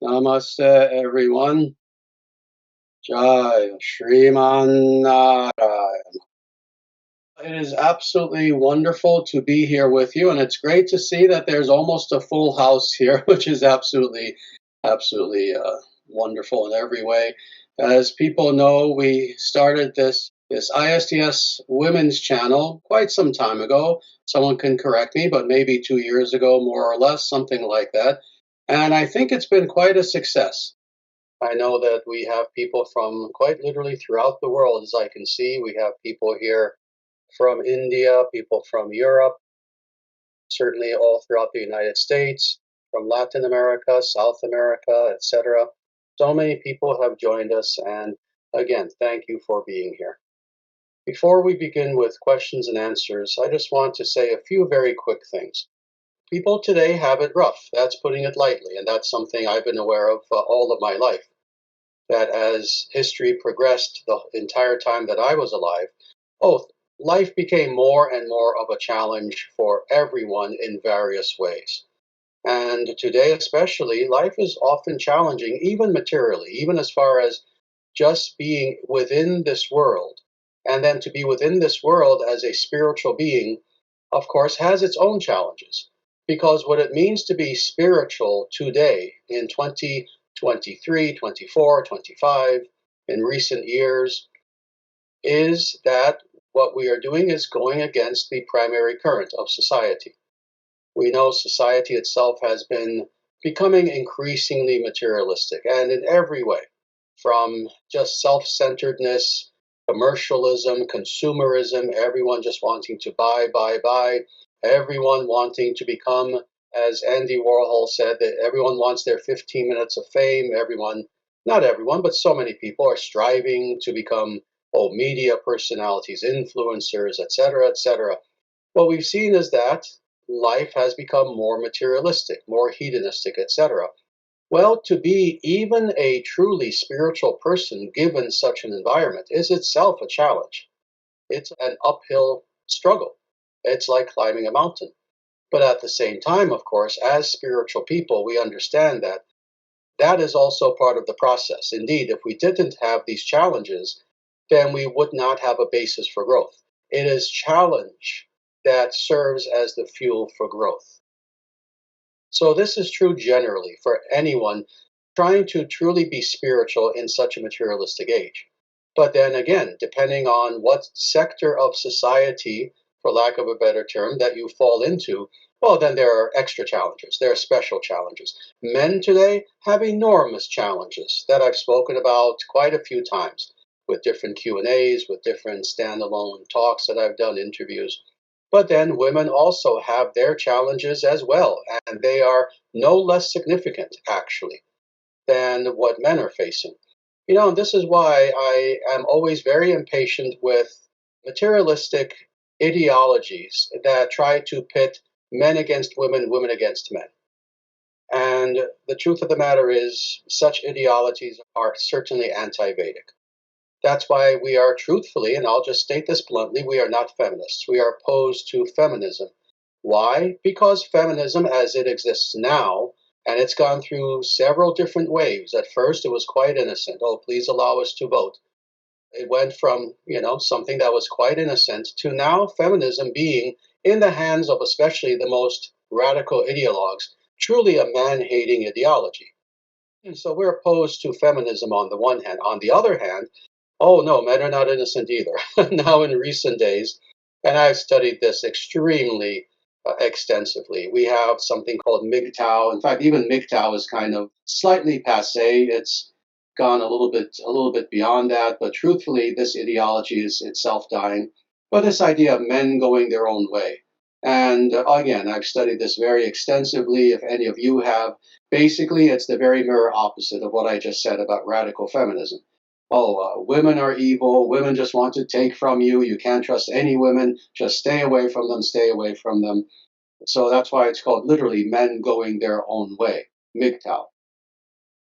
Namaste, everyone. Jai Shriman Narayana. It is absolutely wonderful to be here with you, and it's great to see that there's almost a full house here, which is absolutely wonderful in every way. As people know, we started this ISDS Women's Channel quite some time ago. Someone can correct me, but maybe 2 years ago, more or less, something like that. And I think it's been quite a success. I know that we have people from quite literally throughout the world, as I can see. We have people here from India, people from Europe, certainly all throughout the United States, from Latin America, South America, etc. So many people have joined us, and again, thank you for being here. Before we begin with questions and answers, I just want to say a few very quick things. People today have it rough. That's putting it lightly, and that's something I've been aware of all of my life. That as history progressed the entire time that I was alive, life became more and more of a challenge for everyone in various ways. And today, especially, life is often challenging, even materially, even as far as just being within this world. And then to be within this world as a spiritual being, of course, has its own challenges. Because what it means to be spiritual today in 2023, 24, 25, in recent years, is that what we are doing is going against the primary current of society. We know society itself has been becoming increasingly materialistic, and in every way, from just self-centeredness, commercialism, consumerism, everyone just wanting to buy, everyone wanting to become, as Andy Warhol said, that everyone wants their 15 minutes of fame. Everyone, not everyone, but so many people are striving to become media personalities, influencers, etc., etc. What we've seen is that life has become more materialistic, more hedonistic, etc. Well, to be even a truly spiritual person given such an environment is itself a challenge. It's an uphill struggle. It's like climbing a mountain. But at the same time, of course, as spiritual people, we understand that that is also part of the process. Indeed, if we didn't have these challenges, then we would not have a basis for growth. It is challenge that serves as the fuel for growth. So this is true generally for anyone trying to truly be spiritual in such a materialistic age. But then again, depending on what sector of society, for lack of a better term, that you fall into, well, then there are extra challenges. There are special challenges. Men today have enormous challenges that I've spoken about quite a few times with different Q&As, with different standalone talks that I've done, interviews. But then women also have their challenges as well, and they are no less significant, actually, than what men are facing. And this is why I am always very impatient with materialistic ideologies that try to pit men against women, women against men. And the truth of the matter is, such ideologies are certainly anti-Vedic. That's why we are truthfully, and I'll just state this bluntly, we are not feminists. We are opposed to feminism. Why? Because feminism as it exists now, and it's gone through several different waves. At first, it was quite innocent. Oh, please allow us to vote. It went from, something that was quite innocent to now feminism being in the hands of especially the most radical ideologues, truly a man-hating ideology. And so we're opposed to feminism on the one hand. On the other hand, oh no, men are not innocent either. Now in recent days, and I've studied this extremely extensively, we have something called MGTOW. In fact, even MGTOW is kind of slightly passé. It's gone a little bit beyond that. But truthfully, this ideology is itself dying. But this idea of men going their own way. And again, I've studied this very extensively. If any of you have, basically, it's the very mirror opposite of what I just said about radical feminism. Women are evil. Women just want to take from you. You can't trust any women. Just stay away from them. Stay away from them. So that's why it's called literally men going their own way, MGTOW.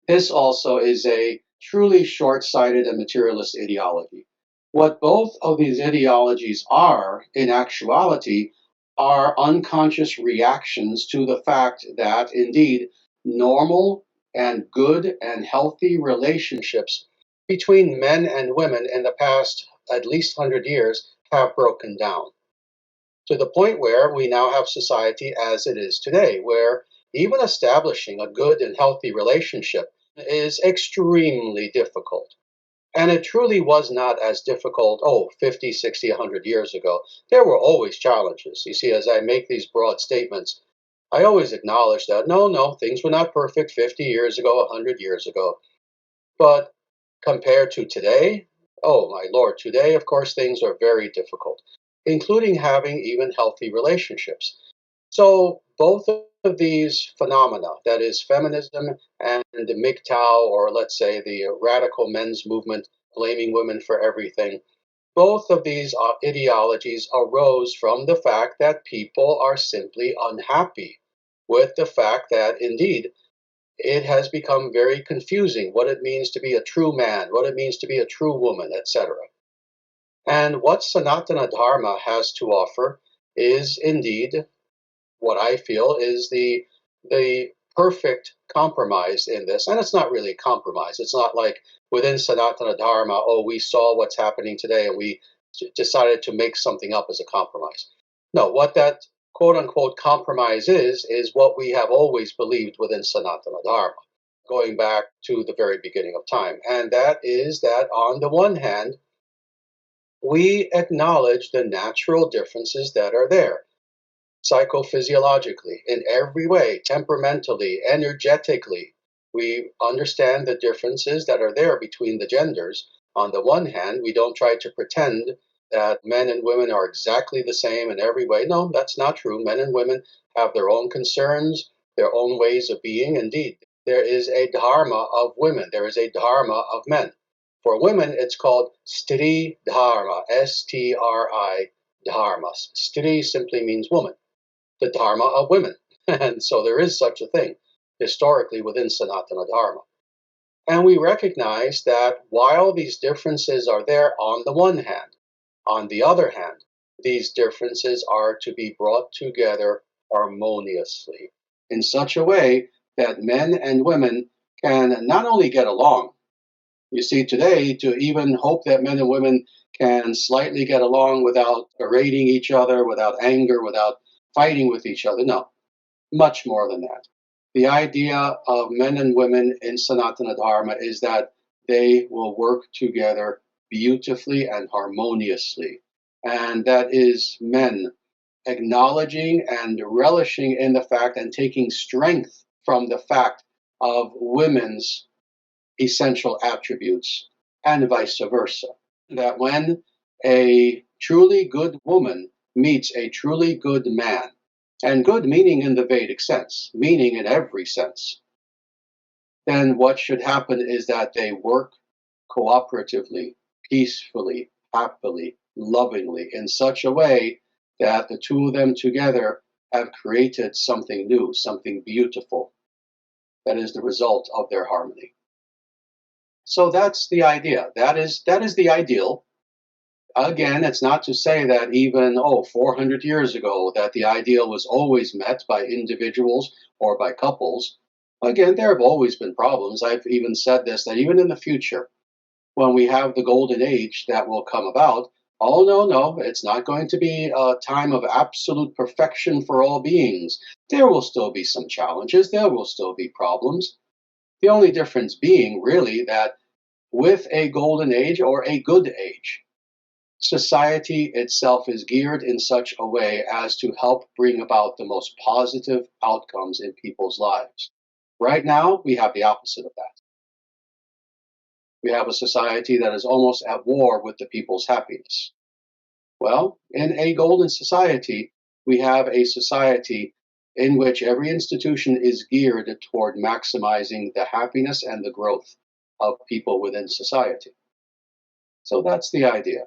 This also is a truly short-sighted and materialist ideology. What both of these ideologies are, in actuality, are unconscious reactions to the fact that, indeed, normal, and good and healthy relationships between men and women in the past at least 100 years have broken down to the point where we now have society as it is today, where even establishing a good and healthy relationship is extremely difficult. And it truly was not as difficult, 50, 60, 100 years ago. There were always challenges. You see, as I make these broad statements, I always acknowledge that no, things were not perfect 50 years ago, 100 years ago. But compared to today, oh my Lord, today, of course, things are very difficult, including having even healthy relationships. So both of these phenomena, that is feminism and the MGTOW, or let's say the radical men's movement, blaming women for everything, both of these ideologies arose from the fact that people are simply unhappy with the fact that indeed it has become very confusing what it means to be a true man, what it means to be a true woman, etc. And what Sanatana Dharma has to offer is indeed what I feel is the perfect compromise in this. And it's not really a compromise. It's not like within Sanatana Dharma, we saw what's happening today and we decided to make something up as a compromise. No, what that quote unquote compromise is what we have always believed within Sanatana Dharma, going back to the very beginning of time. And that is that on the one hand, we acknowledge the natural differences that are there psychophysiologically, in every way, temperamentally, energetically. We understand the differences that are there between the genders. On the one hand, we don't try to pretend that men and women are exactly the same in every way. No, that's not true. Men and women have their own concerns, their own ways of being. Indeed, there is a dharma of women, there is a dharma of men. For women, it's called Stri Dharma, S-T-R-I Dharma. Stri simply means woman, the Dharma of women. And so there is such a thing historically within Sanatana Dharma. And we recognize that while these differences are there on the one hand, on the other hand, these differences are to be brought together harmoniously in such a way that men and women can not only get along, you see, today, to even hope that men and women can slightly get along without berating each other, without anger, without fighting with each other. No, much more than that. The idea of men and women in Sanatana Dharma is that they will work together beautifully and harmoniously. And that is men acknowledging and relishing in the fact and taking strength from the fact of women's essential attributes and vice versa. That when a truly good woman meets a truly good man, and good meaning in the Vedic sense, meaning in every sense, then what should happen is that they work cooperatively, peacefully, happily, lovingly, in such a way that the two of them together have created something new, something beautiful. That is the result of their harmony. So that's the idea. That is the ideal. Again, it's not to say that even 400 years ago that the ideal was always met by individuals or by couples. Again, there have always been problems. I've even said this, that even in the future, when we have the golden age that will come about, no, it's not going to be a time of absolute perfection for all beings. There will still be some challenges, there will still be problems. The only difference being really that with a golden age or a good age, society itself is geared in such a way as to help bring about the most positive outcomes in people's lives. Right now, we have the opposite of that. We have a society that is almost at war with the people's happiness. Well, in a golden society, we have a society in which every institution is geared toward maximizing the happiness and the growth of people within society. So that's the idea.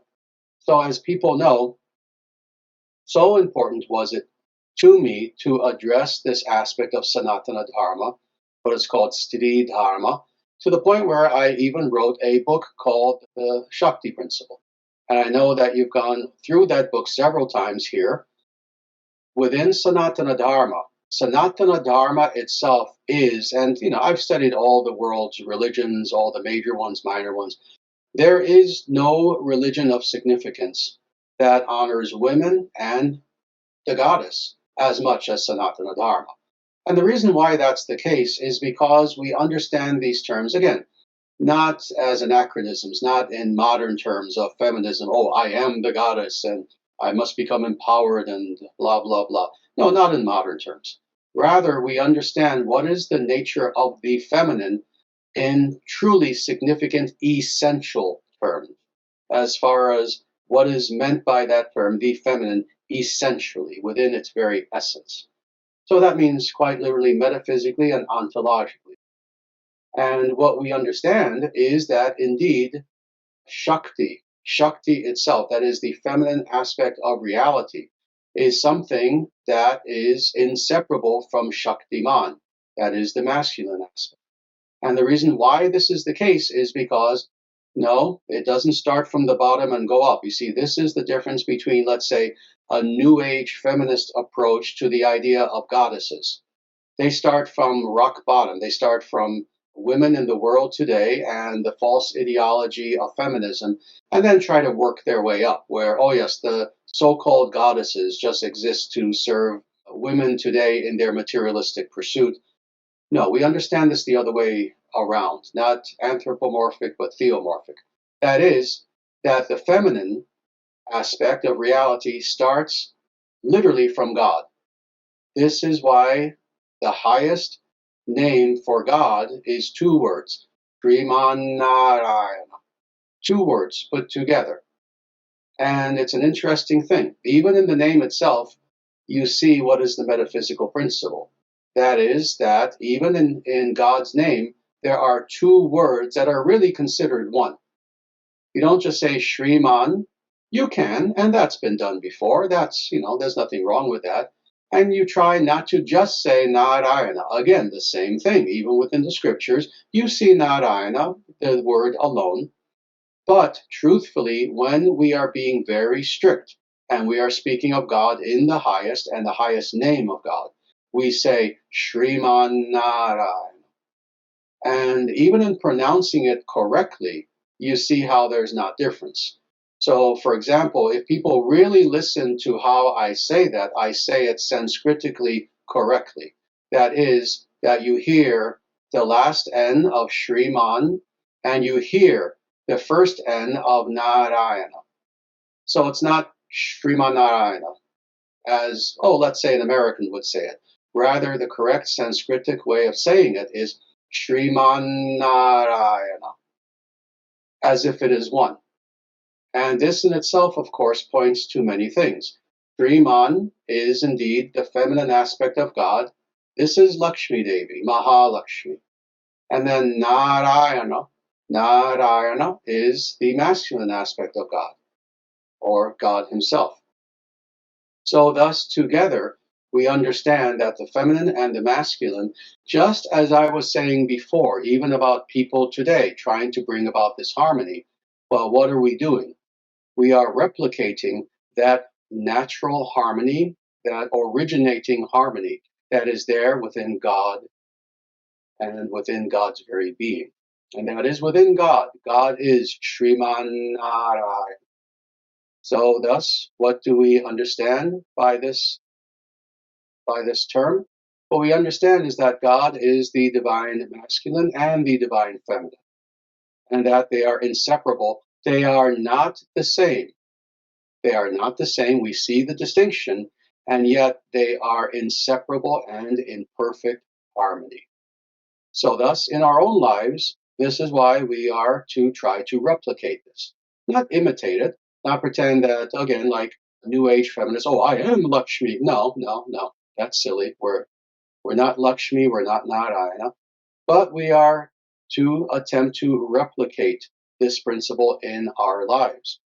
So as people know, so important was it to me to address this aspect of Sanatana Dharma, what is called Stri Dharma, to the point where I even wrote a book called The Shakti Principle. And I know that you've gone through that book several times here. Within Sanatana Dharma, Sanatana Dharma itself is, and I've studied all the world's religions, all the major ones, minor ones. There is no religion of significance that honors women and the goddess as much as Sanatana Dharma. And the reason why that's the case is because we understand these terms, again, not as anachronisms, not in modern terms of feminism. Oh, I am the goddess and I must become empowered and blah, blah, blah. No, not in modern terms. Rather, we understand what is the nature of the feminine in truly significant, essential terms, as far as what is meant by that term, the feminine, essentially, within its very essence. So that means quite literally metaphysically and ontologically. And what we understand is that indeed Shakti itself, that is the feminine aspect of reality, is something that is inseparable from Shaktiman, that is the masculine aspect. And the reason why this is the case is because no, it doesn't start from the bottom and go up. You see, this is the difference between, let's say, a New Age feminist approach to the idea of goddesses. They start from rock bottom. They start from women in the world today and the false ideology of feminism, and then try to work their way up, where, oh, yes, the so called goddesses just exist to serve women today in their materialistic pursuit. No, we understand this the other way around, not anthropomorphic, but theomorphic. That is, that the feminine aspect of reality starts literally from God. This is why the highest name for God is two words, Sriman Narayana. Two words put together. And it's an interesting thing. Even in the name itself, you see what is the metaphysical principle. That is, that even in God's name, there are two words that are really considered one. You don't just say Shriman. You can, and that's been done before. There's nothing wrong with that. And you try not to just say Narayana. Again, the same thing. Even within the scriptures, you see Narayana, the word alone. But truthfully, when we are being very strict and we are speaking of God in the highest and the highest name of God, we say Shriman Narayana. And even in pronouncing it correctly, you see how there's not difference. So, for example, if people really listen to how I say that, I say it Sanskritically correctly. That is, that you hear the last N of Shriman and you hear the first N of Narayana. So it's not Shriman Narayana, as, oh, let's say an American would say it. Rather, the correct Sanskritic way of saying it is Shriman Narayana, as if it is one. And this in itself, of course, points to many things. Shriman is indeed the feminine aspect of God. This is Lakshmi Devi, Mahalakshmi. And then Narayana is the masculine aspect of God, or God himself. So thus, together, we understand that the feminine and the masculine, just as I was saying before, even about people today trying to bring about this harmony, well, what are we doing? We are replicating that natural harmony, that originating harmony that is there within God and within God's very being. And that is within God. God is Shriman Narayana. So thus, what do we understand by this term? What we understand is that God is the divine masculine and the divine feminine, and that they are inseparable. They are not the same. They are not the same. We see the distinction, and yet they are inseparable and in perfect harmony. So, thus, in our own lives, this is why we are to try to replicate this, not imitate it, not pretend that, again, like New Age feminists, oh, I am Lakshmi. No, no, no, that's silly. We're not Lakshmi, we're not Narayana, but we are to attempt to replicate this principle in our lives.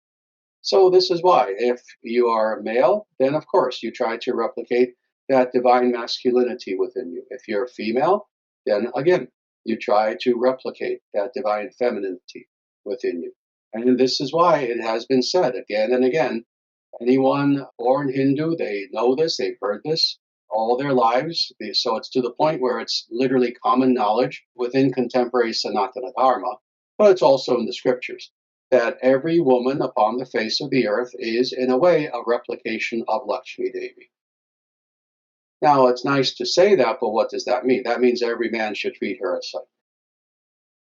So this is why, if you are male, then of course you try to replicate that divine masculinity within you. If you're female, then again, you try to replicate that divine femininity within you. And this is why it has been said again and again, anyone born Hindu, they know this, they've heard this. all their lives. So it's to the point where it's literally common knowledge within contemporary Sanatana Dharma, but it's also in the scriptures that every woman upon the face of the earth is, in a way, a replication of Lakshmi Devi. Now, it's nice to say that, but what does that mean? That means every man should treat her as such,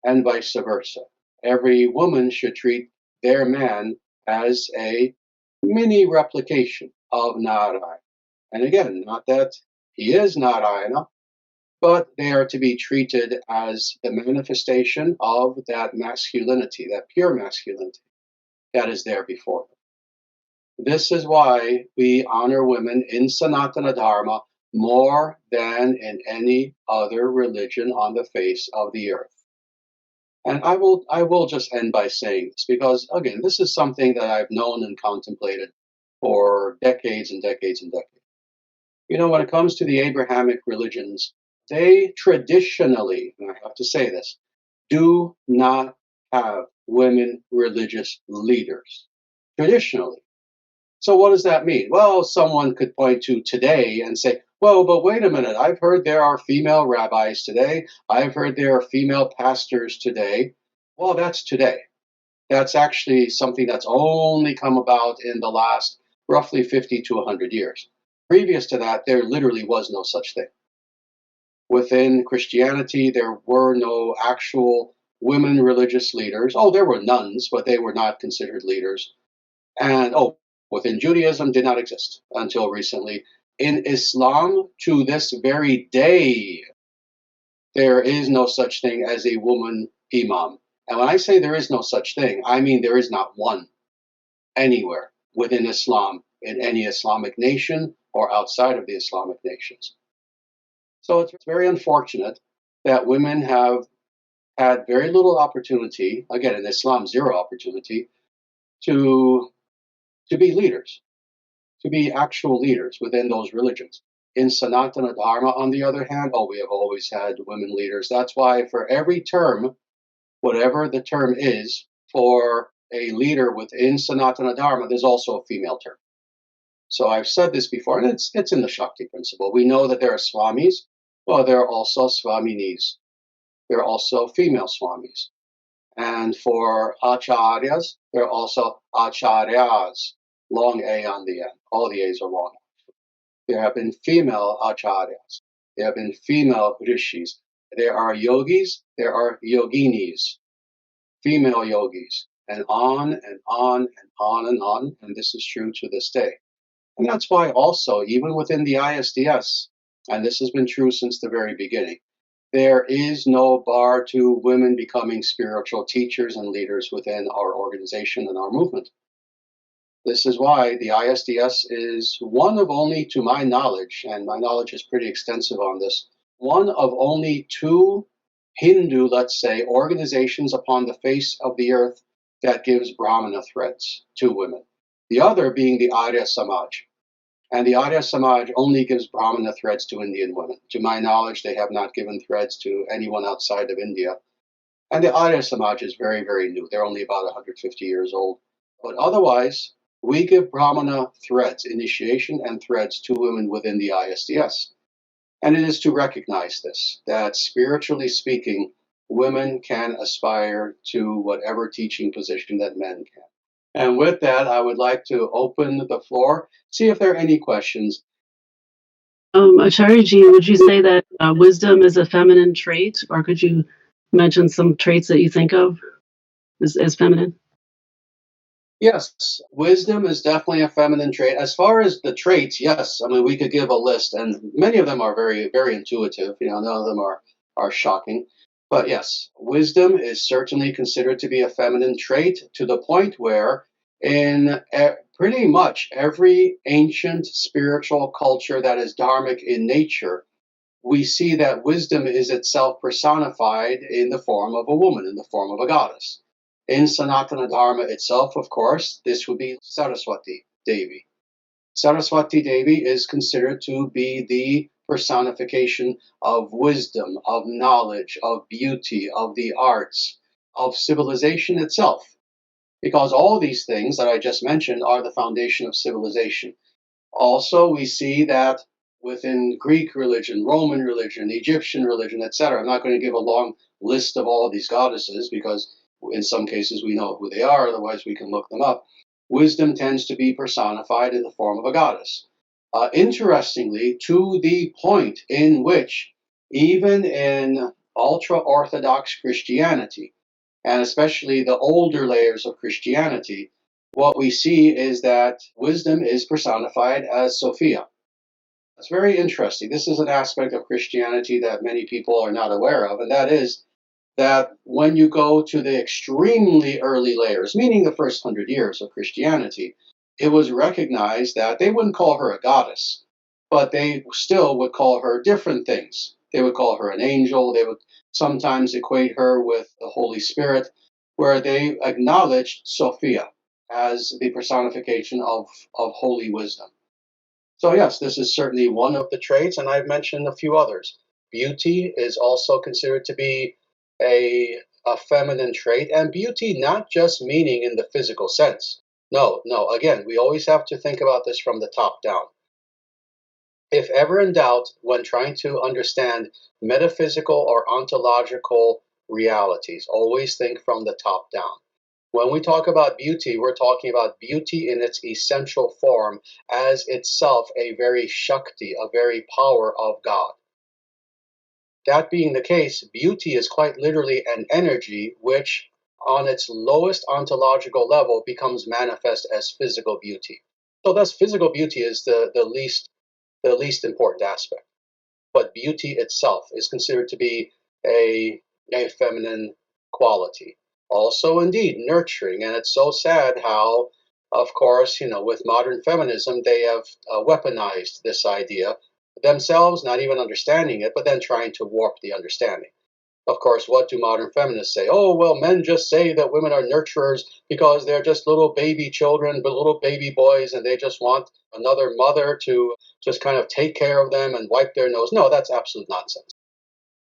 and vice versa. Every woman should treat their man as a mini replication of Narayana. And again, not that he is Narayana, but they are to be treated as the manifestation of that masculinity, that pure masculinity that is there before them. This is why we honor women in Sanatana Dharma more than in any other religion on the face of the earth. And I will just end by saying this because, again, this is something that I've known and contemplated for decades and decades and decades. You know, when it comes to the Abrahamic religions, they traditionally, and I have to say this, do not have women religious leaders. Traditionally. So what does that mean? Well, someone could point to today and say, well, but wait a minute, I've heard there are female rabbis today. I've heard there are female pastors today. Well, that's today. That's actually something that's only come about in the last roughly 50 to 100 years. Previous to that, there literally was no such thing. Within Christianity, there were no actual women religious leaders. Oh, there were nuns, but they were not considered leaders. And within Judaism did not exist until recently. In Islam, to this very day, there is no such thing as a woman imam. And when I say there is no such thing, I mean there is not one anywhere within Islam, in any Islamic nation or outside of the Islamic nations. So it's very unfortunate that women have had very little opportunity, again, in Islam, zero opportunity, to be leaders, to be actual leaders within those religions. In Sanatana Dharma, on the other hand, we have always had women leaders. That's why for every term, whatever the term is, for a leader within Sanatana Dharma, there's also a female term. So I've said this before, and it's in the Shakti principle. We know that there are swamis. Well, there are also swaminis. There are also female swamis. And for acharyas, there are also acharyas. Long A on the end. All the A's are long. There have been female acharyas. There have been female rishis. There are yogis. There are yoginis. Female yogis. And on and on and on and on. And this is true to this day. And that's why also, even within the ISDS, and this has been true since the very beginning, there is no bar to women becoming spiritual teachers and leaders within our organization and our movement. This is why the ISDS is one of only, to my knowledge, and my knowledge is pretty extensive on this, one of only two Hindu, let's say, organizations upon the face of the earth that gives Brahmana threads to women. The other being the Arya Samaj. And the Arya Samaj only gives Brahmana threads to Indian women. To my knowledge, they have not given threads to anyone outside of India. And the Arya Samaj is very, very new. They're only about 150 years old. But otherwise, we give Brahmana threads, initiation and threads to women within the ISDS. And it is to recognize this, that spiritually speaking, women can aspire to whatever teaching position that men can. And with that, I would like to open the floor, see if there are any questions. Acharyaji, would you say that wisdom is a feminine trait, or could you mention some traits that you think of as feminine? Yes, wisdom is definitely a feminine trait. As far as the traits, yes. I mean, we could give a list, and many of them are very, very intuitive. None of them are shocking. But yes, wisdom is certainly considered to be a feminine trait to the point where in pretty much every ancient spiritual culture that is dharmic in nature, we see that wisdom is itself personified in the form of a woman, in the form of a goddess. In Sanatana Dharma itself, of course, this would be Saraswati Devi. Saraswati Devi is considered to be the personification of wisdom, of knowledge, of beauty, of the arts, of civilization itself. Because all these things that I just mentioned are the foundation of civilization. Also, we see that within Greek religion, Roman religion, Egyptian religion, etc. I'm not going to give a long list of all of these goddesses because in some cases we know who they are, otherwise we can look them up. Wisdom tends to be personified in the form of a goddess. Interestingly, to the point in which even in ultra Orthodox Christianity, and especially the older layers of Christianity, what we see is that wisdom is personified as Sophia. It's very interesting. This is an aspect of Christianity that many people are not aware of, and that is that when you go to the extremely early layers, meaning the first 100 years of Christianity, it was recognized that they wouldn't call her a goddess, but they still would call her different things. They would call her an angel. They would sometimes equate her with the Holy Spirit, where they acknowledged Sophia as the personification of holy wisdom. So, yes, this is certainly one of the traits, and I've mentioned a few others. Beauty is also considered to be a feminine trait, and beauty not just meaning in the physical sense. No, no, again, we always have to think about this from the top down. If ever in doubt, when trying to understand metaphysical or ontological realities, always think from the top down. When we talk about beauty, we're talking about beauty in its essential form as itself a very Shakti, a very power of God. That being the case, beauty is quite literally an energy which, on its lowest ontological level, becomes manifest as physical beauty. So thus physical beauty is the least important aspect. But beauty itself is considered to be a feminine quality. Also, indeed, nurturing. And it's so sad how, of course, with modern feminism, they have weaponized this idea themselves, not even understanding it, but then trying to warp the understanding. Of course, what do modern feminists say? Oh, well, men just say that women are nurturers because they're just little baby children, but little baby boys, and they just want another mother to just kind of take care of them and wipe their nose. No, that's absolute nonsense.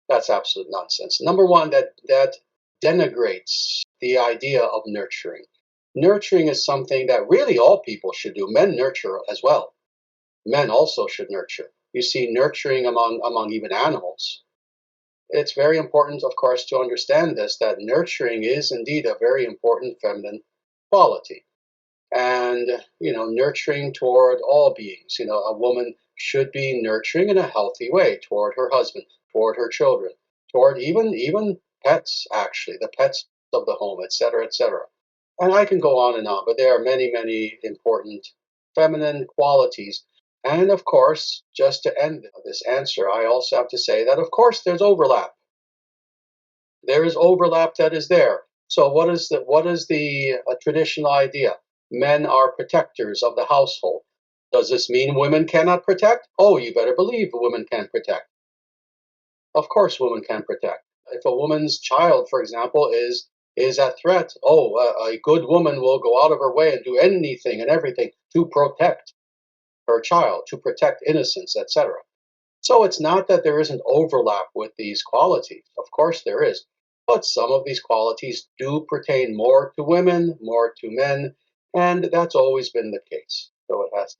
That's absolute nonsense. Number one, that denigrates the idea of nurturing. Nurturing is something that really all people should do. Men nurture as well. Men also should nurture. You see nurturing among even animals. It's very important, of course, to understand this, that nurturing is indeed a very important feminine quality. And, nurturing toward all beings. A woman should be nurturing in a healthy way toward her husband, toward her children, toward even pets, actually, the pets of the home, etc., etc. And I can go on, but there are many, many important feminine qualities. And of course, just to end this answer, I also have to say that, of course, there's overlap. There is overlap that is there. So what is the traditional idea? Men are protectors of the household. Does this mean women cannot protect? Oh, you better believe women can protect. Of course, women can protect. If a woman's child, for example, is at threat, a good woman will go out of her way and do anything and everything to protect her child, to protect innocence, etc. So it's not that there isn't overlap with these qualities. Of course there is. But some of these qualities do pertain more to women, more to men, and that's always been the case. So it has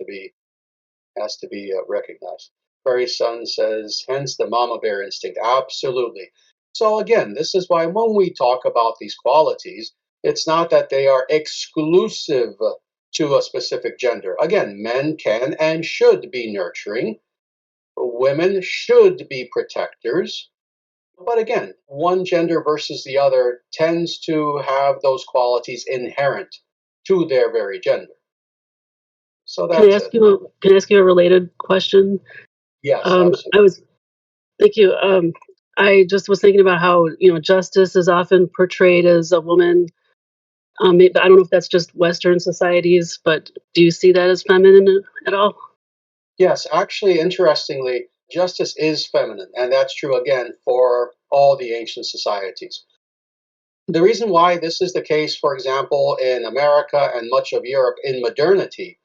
to be recognized. Prairie Sun says, hence the mama bear instinct. Absolutely. So again, this is why when we talk about these qualities, it's not that they are exclusive to a specific gender. Again, men can and should be nurturing. Women should be protectors. But again, one gender versus the other tends to have those qualities inherent to their very gender. So Can I that's ask it. you? Can I ask you a related question? Yes, absolutely. I was Thank you. I just was thinking about how justice is often portrayed as a woman. I don't know if that's just Western societies, but do you see that as feminine at all? Yes, actually, interestingly, justice is feminine, and that's true again for all the ancient societies. The reason why this is the case, for example, in America and much of Europe in modernity.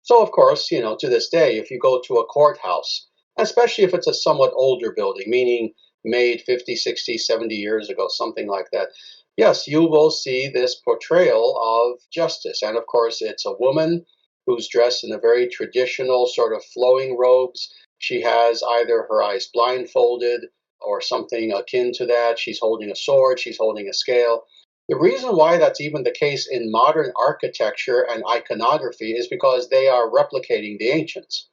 So, of course, to this day, if you go to a courthouse, especially if it's a somewhat older building, meaning made 50, 60, 70 years ago, something like that, yes, you will see this portrayal of justice. And of course, it's a woman who's dressed in a very traditional sort of flowing robes. She has either her eyes blindfolded or something akin to that. She's holding a sword, she's holding a scale. The reason why that's even the case in modern architecture and iconography is because they are replicating the ancients.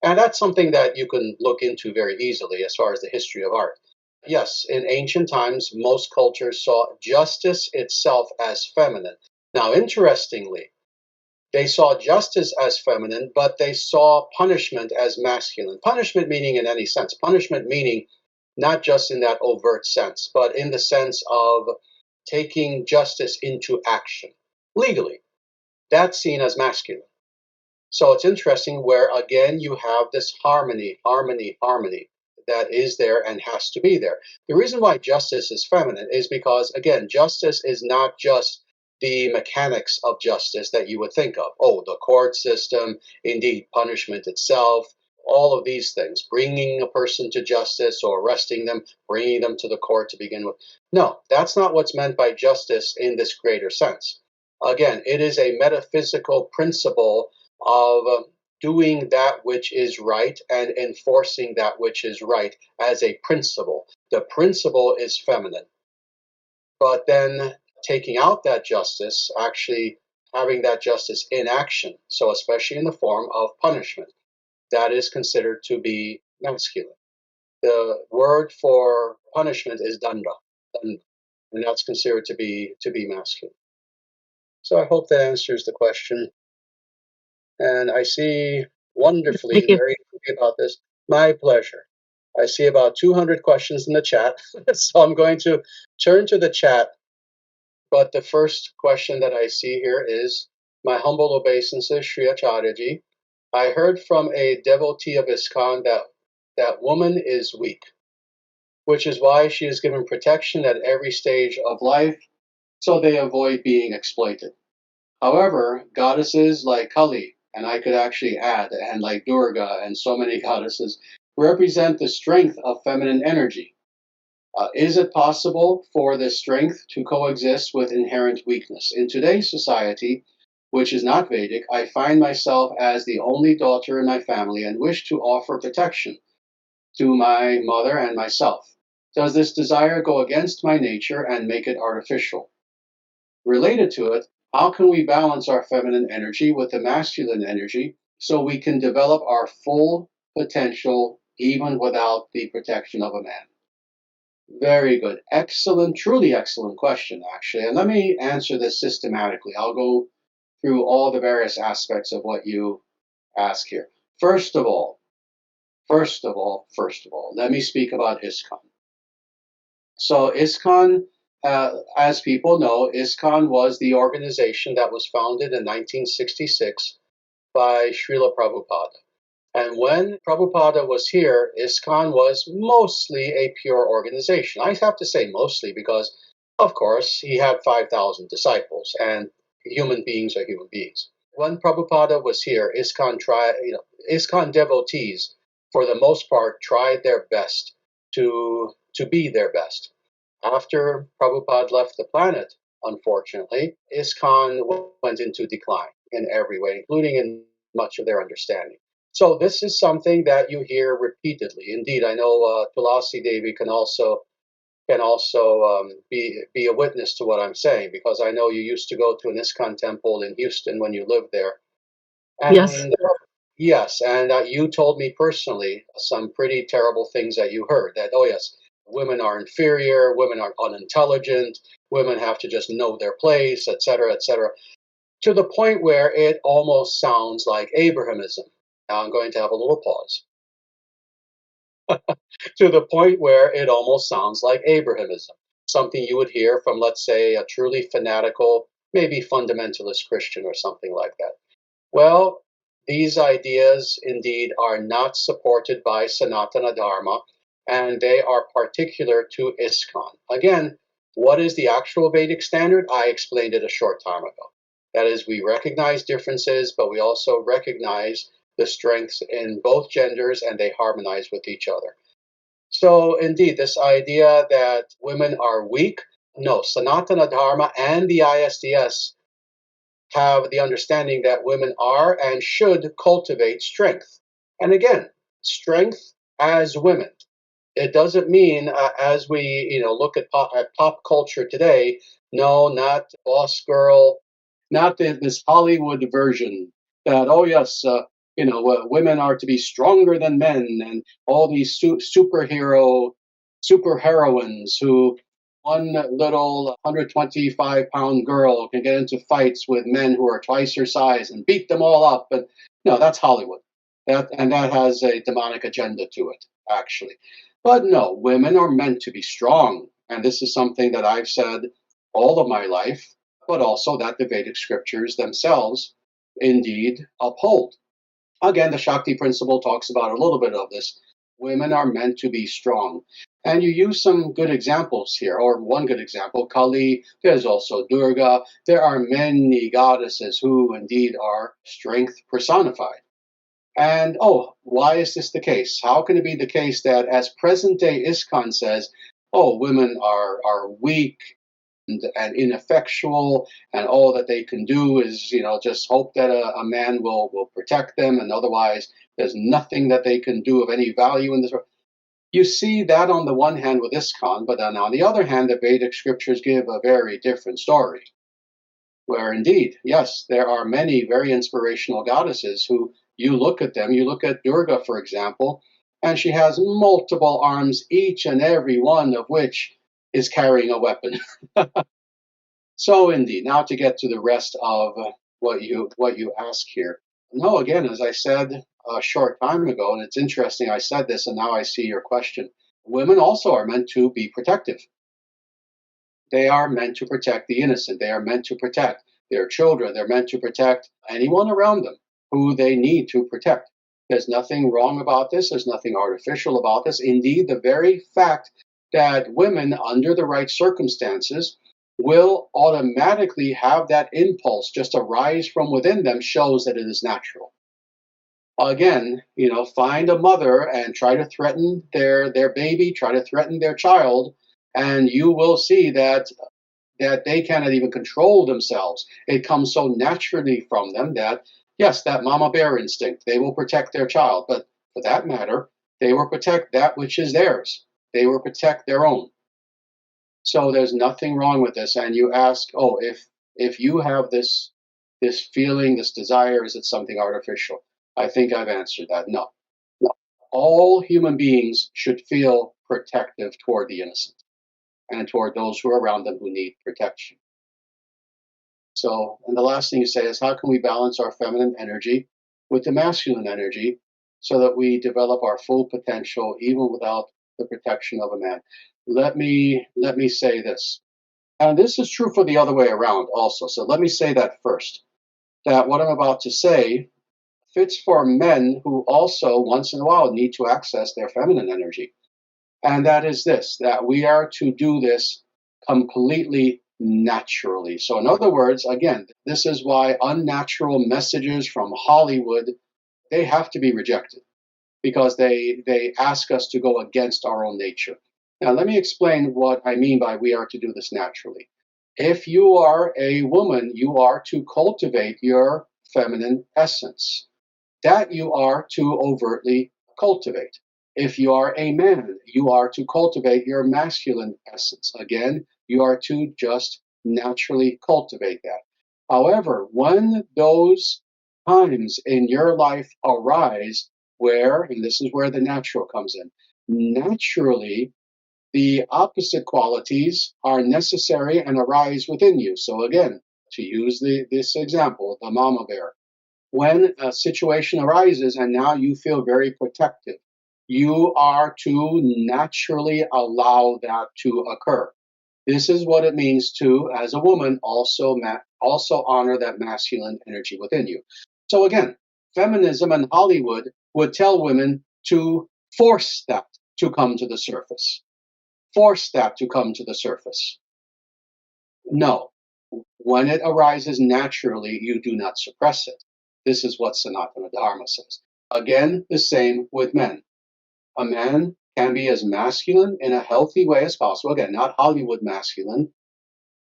And that's something that you can look into very easily as far as the history of art. Yes, in ancient times, most cultures saw justice itself as feminine. Now, interestingly, they saw justice as feminine, but they saw punishment as masculine. Punishment meaning in any sense. Punishment meaning not just in that overt sense, but in the sense of taking justice into action legally. That's seen as masculine. So it's interesting where, again, you have this harmony that is there and has to be there. The reason why justice is feminine is because, again, justice is not just the mechanics of justice that you would think of. Oh, the court system, indeed, punishment itself, all of these things, bringing a person to justice or arresting them, bringing them to the court to begin with. No, that's not what's meant by justice in this greater sense. Again, it is a metaphysical principle of doing that which is right and enforcing that which is right as a principle. The principle is feminine. But then taking out that justice, actually having that justice in action, so especially in the form of punishment, that is considered to be masculine. The word for punishment is danda, and that's considered to be masculine. So I hope that answers the question. And I see wonderfully, Thank you. very happy about this. My pleasure. I see about 200 questions in the chat, so I'm going to turn to the chat. But the first question that I see here is, my humble obeisances, Sri Acharyaji. I heard from a devotee of ISKCON that woman is weak, which is why she is given protection at every stage of life, so they avoid being exploited. However, goddesses like Kali, and I could actually add, and like Durga and so many goddesses, represent the strength of feminine energy. Is it possible for this strength to coexist with inherent weakness? In today's society, which is not Vedic, I find myself as the only daughter in my family and wish to offer protection to my mother and myself. Does this desire go against my nature and make it artificial? Related to it, how can we balance our feminine energy with the masculine energy so we can develop our full potential even without the protection of a man? Very good. Excellent, truly excellent question, actually. And let me answer this systematically. I'll go through all the various aspects of what you ask here. First of all, let me speak about ISKCON. So ISKCON, as people know, ISKCON was the organization that was founded in 1966 by Srila Prabhupada. And when Prabhupada was here, ISKCON was mostly a pure organization. I have to say mostly because, of course, he had 5,000 disciples, and human beings are human beings. When Prabhupada was here, ISKCON devotees, for the most part, tried their best to be their best. After Prabhupada left the planet, unfortunately, ISKCON went into decline in every way, including in much of their understanding. So this is something that you hear repeatedly. Indeed, I know Tulasi Devi can also be a witness to what I'm saying, because I know you used to go to an ISKCON temple in Houston when you lived there. And Yes. yes, and you told me personally some pretty terrible things that you heard. That, oh yes, women are inferior, women are unintelligent, women have to just know their place, etc., etc., to the point where it almost sounds like Abrahamism. Now I'm going to have a little pause. To the point where it almost sounds like Abrahamism, something you would hear from, let's say, a truly fanatical, maybe fundamentalist Christian or something like that. Well, these ideas indeed are not supported by Sanatana Dharma, and they are particular to ISKCON. Again, what is the actual Vedic standard? I explained it a short time ago. That is, we recognize differences, but we also recognize the strengths in both genders, and they harmonize with each other. So, indeed, this idea that women are weak, no, Sanatana Dharma and the ISDS have the understanding that women are and should cultivate strength. And again, strength as women. It doesn't mean, as we look at pop culture today, no, not boss girl, not this Hollywood version that, oh yes, women are to be stronger than men, and all these super heroines who one little 125-pound girl can get into fights with men who are twice her size and beat them all up. But no, that's Hollywood. That has a demonic agenda to it, actually. But no, women are meant to be strong. And this is something that I've said all of my life, but also that the Vedic scriptures themselves indeed uphold. Again, the Shakti principle talks about a little bit of this. Women are meant to be strong. And you use some good examples here, or one good example, Kali, there's also Durga. There are many goddesses who indeed are strength personified. And oh, why is this the case? How can it be the case that, as present day ISKCON says, oh, women are weak and ineffectual, and all that they can do is, just hope that a man will protect them, and otherwise there's nothing that they can do of any value in this world. You see that on the one hand with ISKCON, but then on the other hand, the Vedic scriptures give a very different story, where indeed, yes, there are many very inspirational goddesses who you look at them, you look at Durga, for example, and she has multiple arms, each and every one of which is carrying a weapon. So indeed, now to get to the rest of what you ask here. No, again, as I said a short time ago, and it's interesting I said this and now I see your question. Women also are meant to be protective. They are meant to protect the innocent. They are meant to protect their children. They're meant to protect anyone around them who they need to protect. There's nothing wrong about this. There's nothing artificial about this. Indeed, the very fact that women, under the right circumstances, will automatically have that impulse just arise from within them shows that it is natural. Again, find a mother and try to threaten their baby, try to threaten their child, and you will see that they cannot even control themselves. It comes so naturally from them that, yes, that mama bear instinct, they will protect their child, but for that matter, they will protect that which is theirs. They will protect their own. So there's nothing wrong with this. And you ask, oh, if you have this feeling, this desire, is it something artificial? I think I've answered that. No, no. All human beings should feel protective toward the innocent and toward those who are around them who need protection. So, and the last thing you say is, how can we balance our feminine energy with the masculine energy so that we develop our full potential even without the protection of a man? Let me say this. And this is true for the other way around also. So let me say that first. That what I'm about to say fits for men who also once in a while need to access their feminine energy. And that is this, that we are to do this completely naturally. So in other words, again, this is why unnatural messages from Hollywood, they have to be rejected because they ask us to go against our own nature. Now, let me explain what I mean by we are to do this naturally. If you are a woman, you are to cultivate your feminine essence. That you are to overtly cultivate. If you are a man, you are to cultivate your masculine essence. Again, you are to just naturally cultivate that. However, when those times in your life arise where, and this is where the natural comes in, naturally the opposite qualities are necessary and arise within you. So again, to use this example, the mama bear, when a situation arises and now you feel very protective, you are to naturally allow that to occur. This is what it means to, as a woman, also honor that masculine energy within you. So again, feminism and Hollywood would tell women to force that to come to the surface. Force that to come to the surface. No. When it arises naturally, you do not suppress it. This is what Sanatana Dharma says. Again, the same with men. A man can be as masculine in a healthy way as possible. Again, not Hollywood masculine,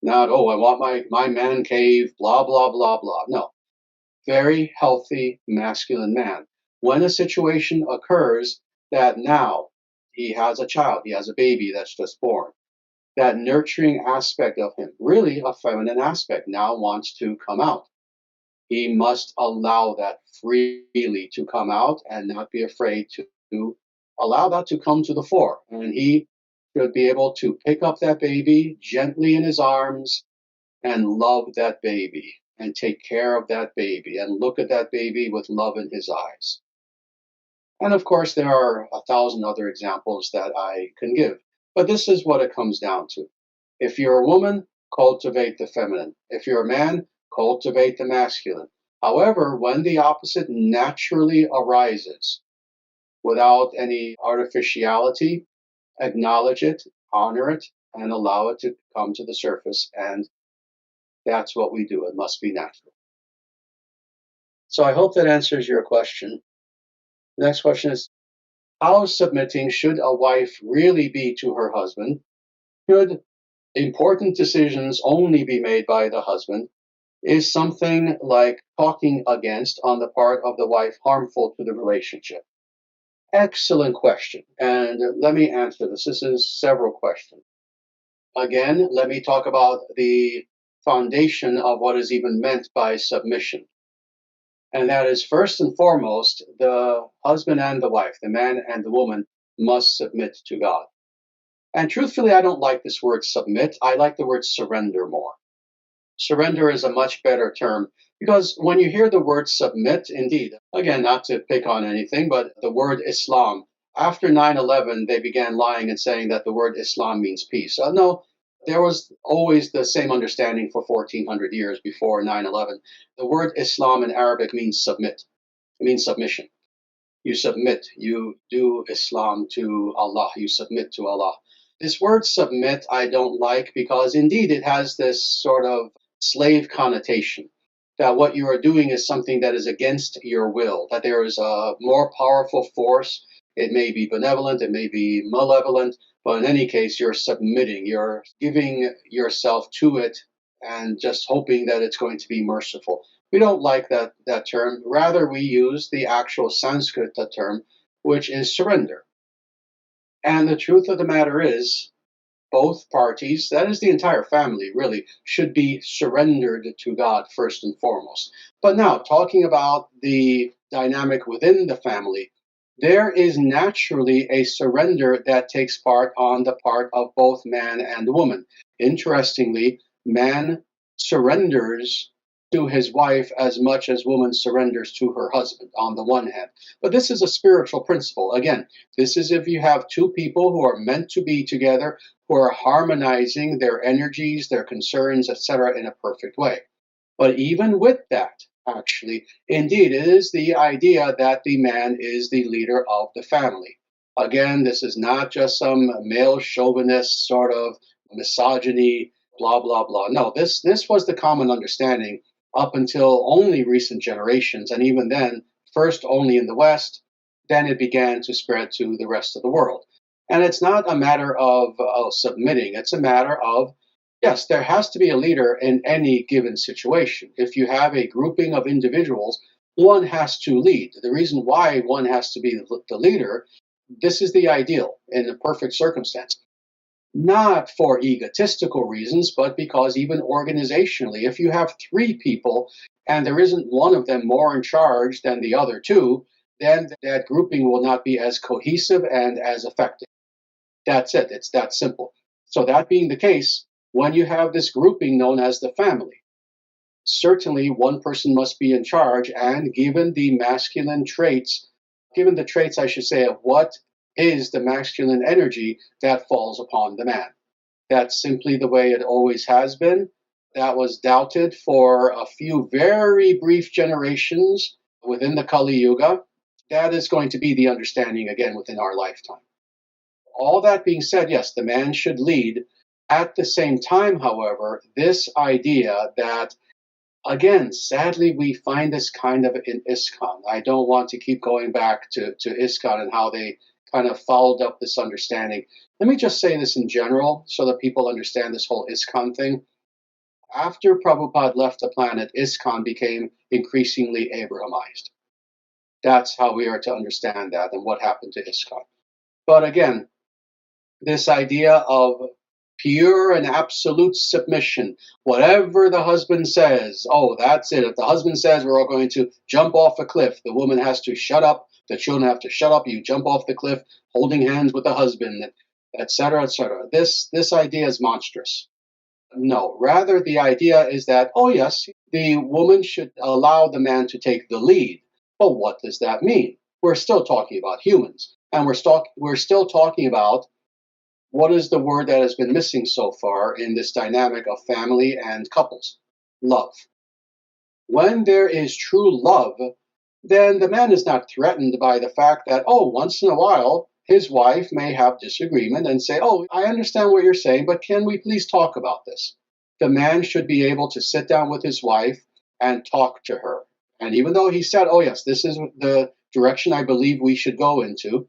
not, oh, I want my man cave, blah, blah, blah, blah. No. Very healthy masculine man. When a situation occurs that now he has a child, he has a baby that's just born, that nurturing aspect of him, really a feminine aspect, now wants to come out. He must allow that freely to come out and not be afraid to allow that to come to the fore. And he should be able to pick up that baby gently in his arms and love that baby and take care of that baby and look at that baby with love in his eyes. And of course, there are a thousand other examples that I can give. But this is what it comes down to. If you're a woman, cultivate the feminine. If you're a man, cultivate the masculine. However, when the opposite naturally arises without any artificiality, acknowledge it, honor it, and allow it to come to the surface. And that's what we do. It must be natural. So I hope that answers your question. The next question is, how submitting should a wife really be to her husband? Should important decisions only be made by the husband? Is something like talking against on the part of the wife harmful to the relationship? Excellent question. And let me answer this. This is several questions. Again, let me talk about the foundation of what is even meant by submission. And that is first and foremost, the husband and the wife, the man and the woman must submit to God. And truthfully, I don't like this word submit. I like the word surrender more. Surrender is a much better term because when you hear the word submit, indeed, again, not to pick on anything, but the word Islam, after 9/11, they began lying and saying that the word Islam means peace. No, there was always the same understanding for 1400 years before 9/11. The word Islam in Arabic means submit, it means submission. You submit, you do Islam to Allah, you submit to Allah. This word submit I don't like because indeed it has this sort of slave connotation that what you are doing is something that is against your will, that there is a more powerful force. It may be benevolent, it may be malevolent, but in any case, you're submitting, you're giving yourself to it and just hoping that it's going to be merciful. We don't like that term. Rather, we use the actual Sanskrit term, which is surrender. And the truth of the matter is, both parties, that is the entire family really, should be surrendered to God first and foremost. But now, talking about the dynamic within the family, there is naturally a surrender that takes part on the part of both man and woman. Interestingly, man surrenders to his wife as much as woman surrenders to her husband on the one hand. But this is a spiritual principle. Again, this is if you have two people who are meant to be together, who are harmonizing their energies, their concerns, etc., in a perfect way. But even with that, actually, indeed, it is the idea that the man is the leader of the family. Again, this is not just some male chauvinist sort of misogyny, blah, blah, blah. No, this was the common understanding up until only recent generations. And even then, first only in the West, then it began to spread to the rest of the world. And it's not a matter of submitting, it's a matter of, yes, there has to be a leader in any given situation. If you have a grouping of individuals, one has to lead. The reason why one has to be the leader, this is the ideal in a perfect circumstance. Not for egotistical reasons, but because even organizationally, if you have three people and there isn't one of them more in charge than the other two, then that grouping will not be as cohesive and as effective. That's it. It's that simple. So, that being the case, when you have this grouping known as the family, certainly one person must be in charge. And given the masculine traits, given the traits, I should say, of what is the masculine energy, that falls upon the man. That's simply the way it always has been. That was doubted for a few very brief generations within the Kali Yuga. That is going to be the understanding again within our lifetime. All that being said, yes, the man should lead. At the same time, however, this idea that, again, sadly, we find this kind of in ISKCON. I don't want to keep going back to ISKCON and how they kind of followed up this understanding. Let me just say this in general so that people understand this whole ISKCON thing. After Prabhupada left the planet, ISKCON became increasingly Abrahamized. That's how we are to understand that and what happened to ISKCON. But again, this idea of pure and absolute submission. Whatever the husband says, oh, that's it. If the husband says we're all going to jump off a cliff, the woman has to shut up, the children have to shut up, you jump off the cliff, holding hands with the husband, etc., etc. This idea is monstrous. No, rather the idea is that, oh yes, the woman should allow the man to take the lead. But what does that mean? We're still talking about humans, and we're still talking about what is the word that has been missing so far in this dynamic of family and couples? Love. When there is true love, then the man is not threatened by the fact that, oh, once in a while, his wife may have disagreement and say, oh, I understand what you're saying, but can we please talk about this? The man should be able to sit down with his wife and talk to her. And even though he said, oh, yes, this is the direction I believe we should go into,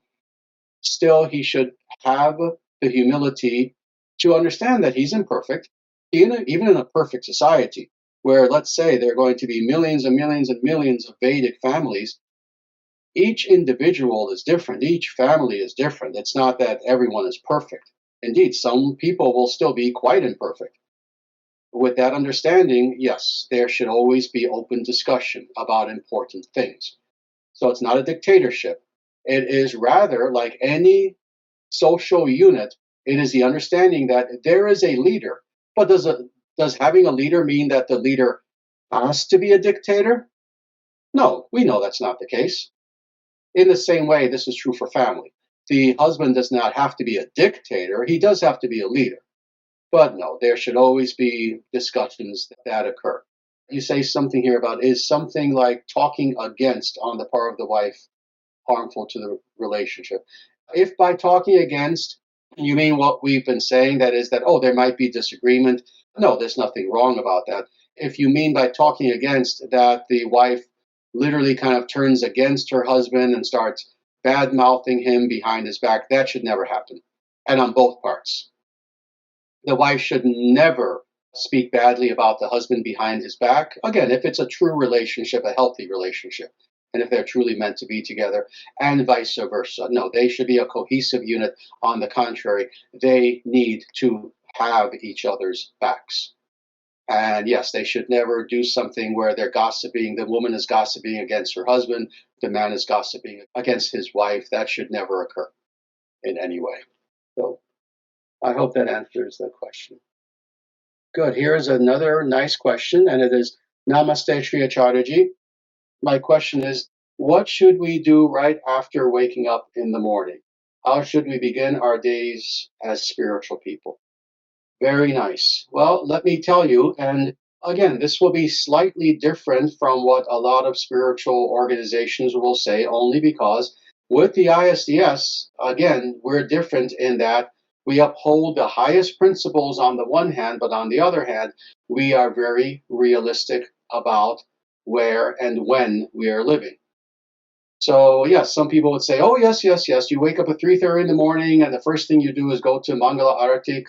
still he should have the humility to understand that he's imperfect, even in a perfect society, where let's say there are going to be millions and millions and millions of Vedic families. Each individual is different, each family is different. It's not that everyone is perfect. Indeed, some people will still be quite imperfect. With that understanding, yes, there should always be open discussion about important things. So it's not a dictatorship. It is rather like any social unit, it is the understanding that there is a leader. But does having a leader mean that the leader has to be a dictator? No, we know that's not the case. In the same way, this is true for family. The husband does not have to be a dictator, he does have to be a leader. But no, there should always be discussions that occur. You say something here about is something like talking against on the part of the wife harmful to the relationship? If by talking against, you mean what we've been saying, that is that, oh, there might be disagreement, no, there's nothing wrong about that. If you mean by talking against that the wife literally kind of turns against her husband and starts bad mouthing him behind his back, that should never happen. And on both parts. The wife should never speak badly about the husband behind his back. Again, if it's a true relationship, a healthy relationship, and if they're truly meant to be together, and vice versa. No, they should be a cohesive unit. On the contrary, they need to have each other's backs. And yes, they should never do something where they're gossiping. The woman is gossiping against her husband, the man is gossiping against his wife. That should never occur in any way. So I hope that answers the question. Good. Here's another nice question, and it is Namaste Sri Acharyaji. My question is, what should we do right after waking up in the morning? How should we begin our days as spiritual people? Very nice. Well, let me tell you, and again, this will be slightly different from what a lot of spiritual organizations will say, only because with the ISDS, again, we're different in that we uphold the highest principles on the one hand, but on the other hand, we are very realistic about where and when we are living. So yes, some people would say, "Oh yes, yes, yes." You wake up at 3:30 in the morning, and the first thing you do is go to Mangala Arati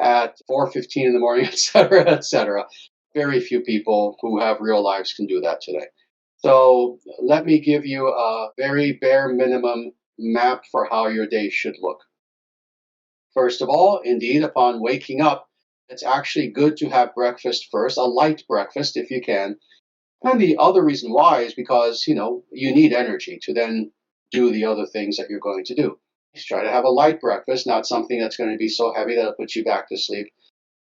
at 4:15 in the morning, etc., etc. Very few people who have real lives can do that today. So let me give you a very bare minimum map for how your day should look. First of all, indeed, upon waking up, it's actually good to have breakfast first, a light breakfast if you can. And the other reason why is because, you need energy to then do the other things that you're going to do. Just try to have a light breakfast, not something that's going to be so heavy that it'll put you back to sleep.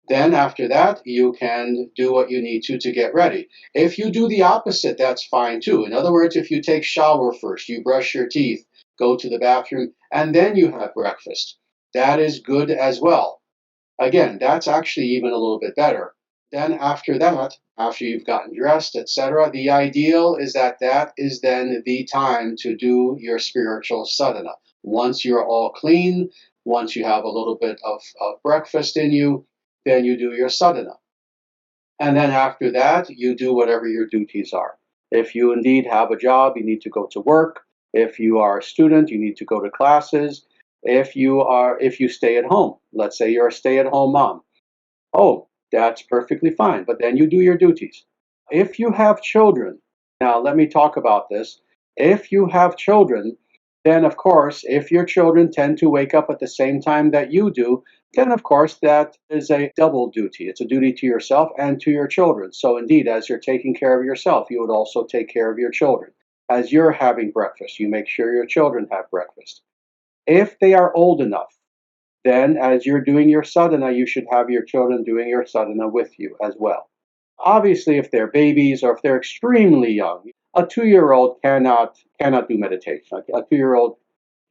Then after that, you can do what you need to get ready. If you do the opposite, that's fine too. In other words, if you take shower first, you brush your teeth, go to the bathroom, and then you have breakfast, that is good as well. Again, that's actually even a little bit better. Then after that, after you've gotten dressed, etc., the ideal is that that is then the time to do your spiritual sadhana. Once you're all clean, once you have a little bit of breakfast in you, then you do your sadhana. And then after that, you do whatever your duties are. If you indeed have a job, you need to go to work. If you are a student, you need to go to classes. If you stay at home, let's say you're a stay-at-home mom. Oh, that's perfectly fine, but then you do your duties. If you have children, now let me talk about this. If you have children, then of course, if your children tend to wake up at the same time that you do, then of course that is a double duty. It's a duty to yourself and to your children. So indeed, as you're taking care of yourself, you would also take care of your children. As you're having breakfast, you make sure your children have breakfast. If they are old enough, then as you're doing your sadhana, you should have your children doing your sadhana with you as well. Obviously, if they're babies or if they're extremely young, a 2-year-old cannot do meditation. A 2-year-old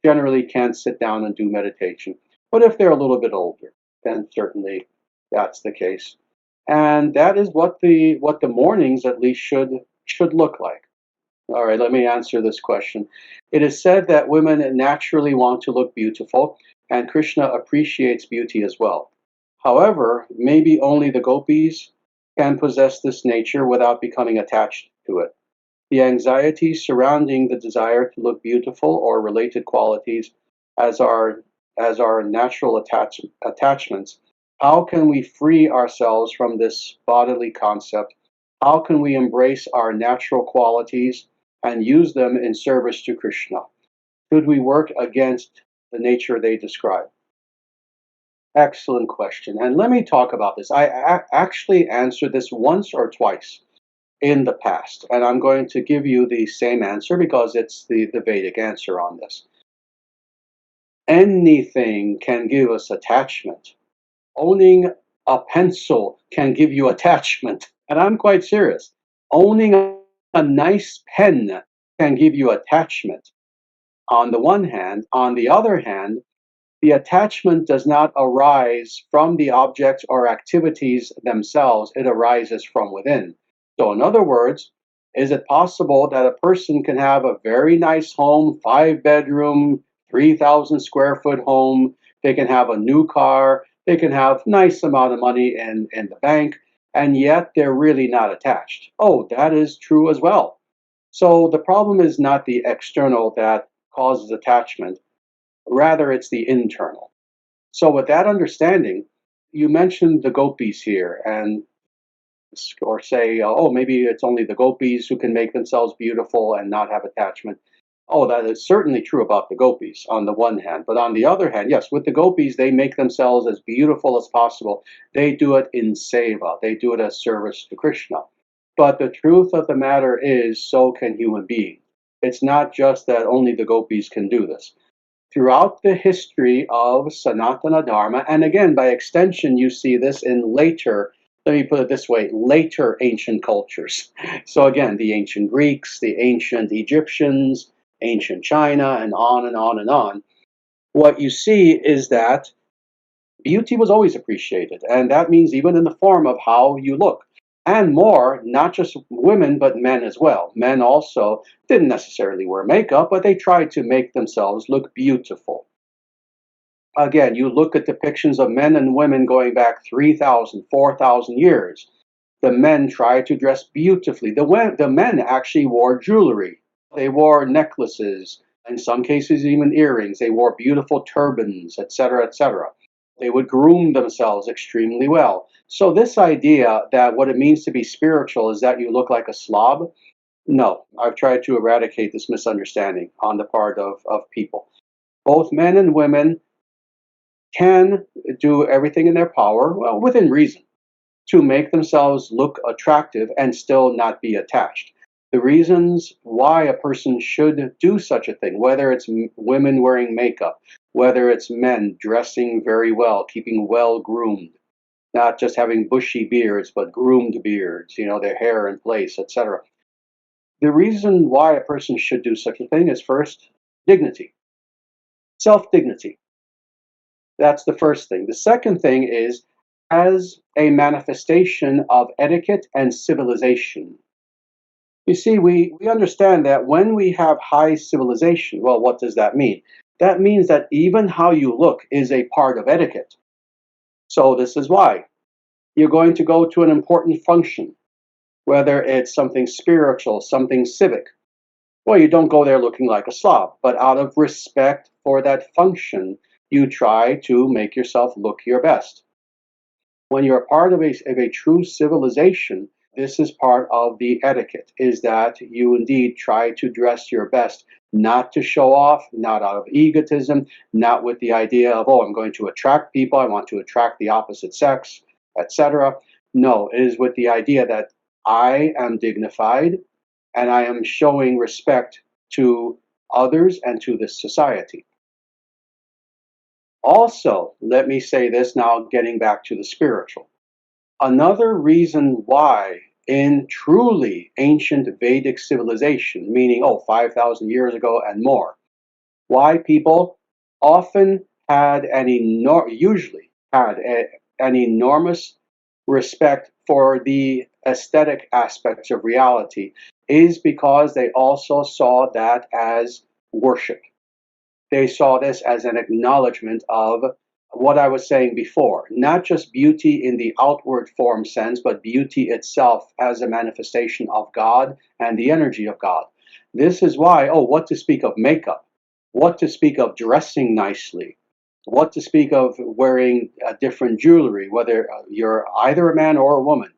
generally can't sit down and do meditation. But if they're a little bit older, then certainly that's the case. And that is what the mornings at least should look like. All right, let me answer this question. It is said that women naturally want to look beautiful, and Krishna appreciates beauty as well. However, maybe only the gopis can possess this nature without becoming attached to it. The anxiety surrounding the desire to look beautiful or related qualities as our natural attachments, how can we free ourselves from this bodily concept? How can we embrace our natural qualities and use them in service to Krishna? Should we work against the nature they describe? Excellent question. And let me talk about this. I actually answered this once or twice in the past, and I'm going to give you the same answer because it's the Vedic answer on this. Anything can give us attachment. Owning a pencil can give you attachment, and I'm quite serious. Owning a nice pen can give you attachment on the one hand. On the other hand, the attachment does not arise from the objects or activities themselves, it arises from within. So, in other words, is it possible that a person can have a very nice home, 5 bedroom, 3,000 square foot home? They can have a new car, they can have nice amount of money in the bank, and yet they're really not attached. Oh, that is true as well. So, the problem is not the external that causes attachment. Rather, it's the internal. So, with that understanding, you mentioned the gopis here, and or say, oh, maybe it's only the gopis who can make themselves beautiful and not have attachment. Oh, that is certainly true about the gopis on the one hand. But on the other hand, yes, with the gopis, they make themselves as beautiful as possible. They do it in seva, they do it as service to Krishna. But the truth of the matter is, so can human beings. It's not just that only the gopis can do this. Throughout the history of Sanatana Dharma, and again, by extension, you see this in later, let me put it this way, later ancient cultures. So again, the ancient Greeks, the ancient Egyptians, ancient China, and on and on and on. What you see is that beauty was always appreciated, and that means even in the form of how you look. And more, not just women, but men as well. Men also didn't necessarily wear makeup, but they tried to make themselves look beautiful. Again, you look at depictions of men and women going back 3,000, 4,000 years. The men tried to dress beautifully. The men actually wore jewelry. They wore necklaces, in some cases even earrings. They wore beautiful turbans, etc., etc. They would groom themselves extremely well. So this idea that what it means to be spiritual is that you look like a slob, no, I've tried to eradicate this misunderstanding on the part of people. Both men and women can do everything in their power, well, within reason, to make themselves look attractive and still not be attached. The reasons why a person should do such a thing, whether it's women wearing makeup, whether it's men dressing very well, keeping well groomed, not just having bushy beards, but groomed beards, their hair in place, etc. The reason why a person should do such a thing is first, dignity, self dignity. That's the first thing. The second thing is as a manifestation of etiquette and civilization. You see, we understand that when we have high civilization, well, what does that mean? That means that even how you look is a part of etiquette. So this is why you're going to go to an important function, whether it's something spiritual, something civic. Well, you don't go there looking like a slob, but out of respect for that function, you try to make yourself look your best. When you're a part of a true civilization, This is part of the etiquette, is that you indeed try to dress your best, not to show off, not out of egotism, not with the idea of, oh, I'm going to attract people, I want to attract the opposite sex, etc. No, it is with the idea that I am dignified and I am showing respect to others and to this society. Also, let me say this now, getting back to the spiritual. Another reason why in truly ancient Vedic civilization, meaning, 5,000 years ago and more, why people often had usually had an enormous respect for the aesthetic aspects of reality is because they also saw that as worship. They saw this as an acknowledgement of what I was saying before, not just beauty in the outward form sense, but beauty itself as a manifestation of God and the energy of God. This is why, what to speak of makeup, what to speak of dressing nicely, what to speak of wearing different jewelry, whether you're either a man or a woman.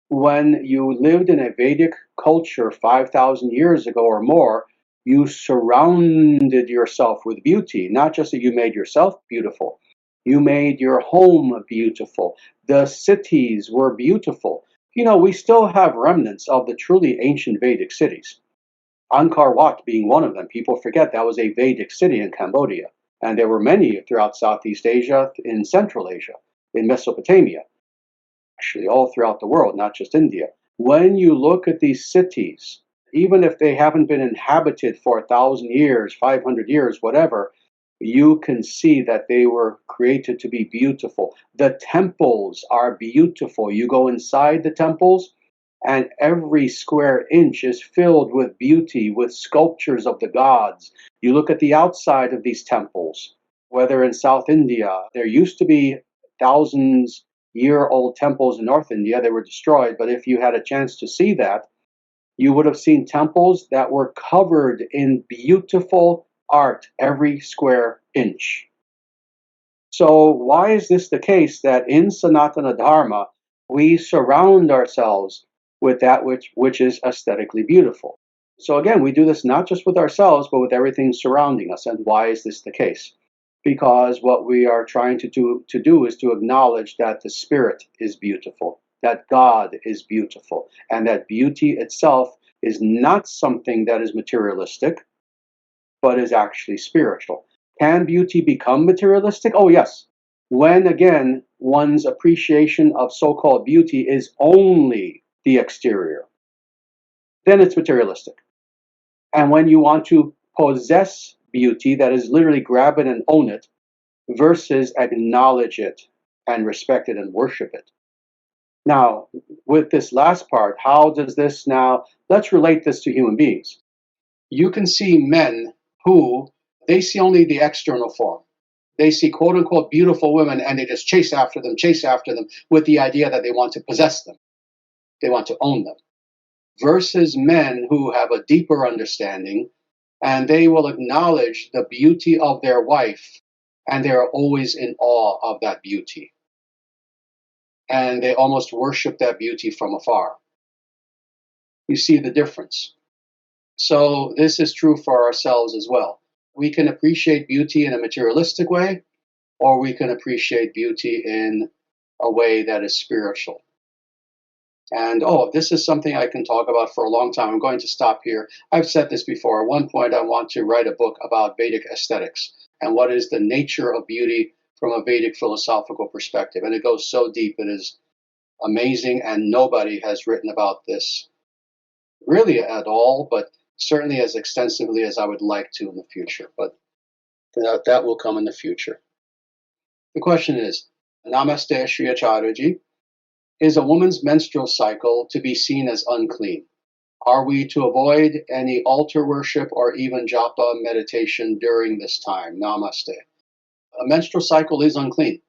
When you lived in a Vedic culture 5,000 years ago or more, you surrounded yourself with beauty. Not just that you made yourself beautiful, you made your home beautiful. The cities were beautiful. We still have remnants of the truly ancient Vedic cities. Angkor Wat being one of them. People forget that was a Vedic city in Cambodia. And there were many throughout Southeast Asia, in Central Asia, in Mesopotamia, actually all throughout the world, not just India. When you look at these cities, even if they haven't been inhabited for 1,000 years, 500 years, whatever, you can see that they were created to be beautiful. The temples are beautiful. You go inside the temples, and every square inch is filled with beauty, with sculptures of the gods. You look at the outside of these temples, whether in South India, there used to be thousands year old temples in North India. They were destroyed, but if you had a chance to see that, you would have seen temples that were covered in beautiful art every square inch. So, why is this the case that in Sanatana Dharma we surround ourselves with that which is aesthetically beautiful? So, again, we do this not just with ourselves, but with everything surrounding us. And why is this the case? Because what we are trying to do is to acknowledge that the spirit is beautiful, that God is beautiful, and that beauty itself is not something that is materialistic, but is actually spiritual. Can beauty become materialistic? Oh, yes. When, again, one's appreciation of so-called beauty is only the exterior, then it's materialistic. And when you want to possess beauty, that is literally grab it and own it, versus acknowledge it and respect it and worship it. Now, with this last part, how does this now, let's relate this to human beings. You can see men who, they see only the external form. They see quote unquote beautiful women and they just chase after them with the idea that they want to possess them. They want to own them. Versus men who have a deeper understanding and they will acknowledge the beauty of their wife and they are always in awe of that beauty. And they almost worship that beauty from afar. You see the difference. So this is true for ourselves as well. We can appreciate beauty in a materialistic way, or we can appreciate beauty in a way that is spiritual. And this is something I can talk about for a long time. I'm going to stop here. I've said this before. At one point, I want to write a book about Vedic aesthetics and what is the nature of beauty from a Vedic philosophical perspective. And it goes so deep, it is amazing, and nobody has written about this really at all, but certainly as extensively as I would like to in the future. But that will come in the future. The question is, Namaste, Sri Acharyaji. Is a woman's menstrual cycle to be seen as unclean? Are we to avoid any altar worship or even japa meditation during this time? Namaste. A menstrual cycle is unclean.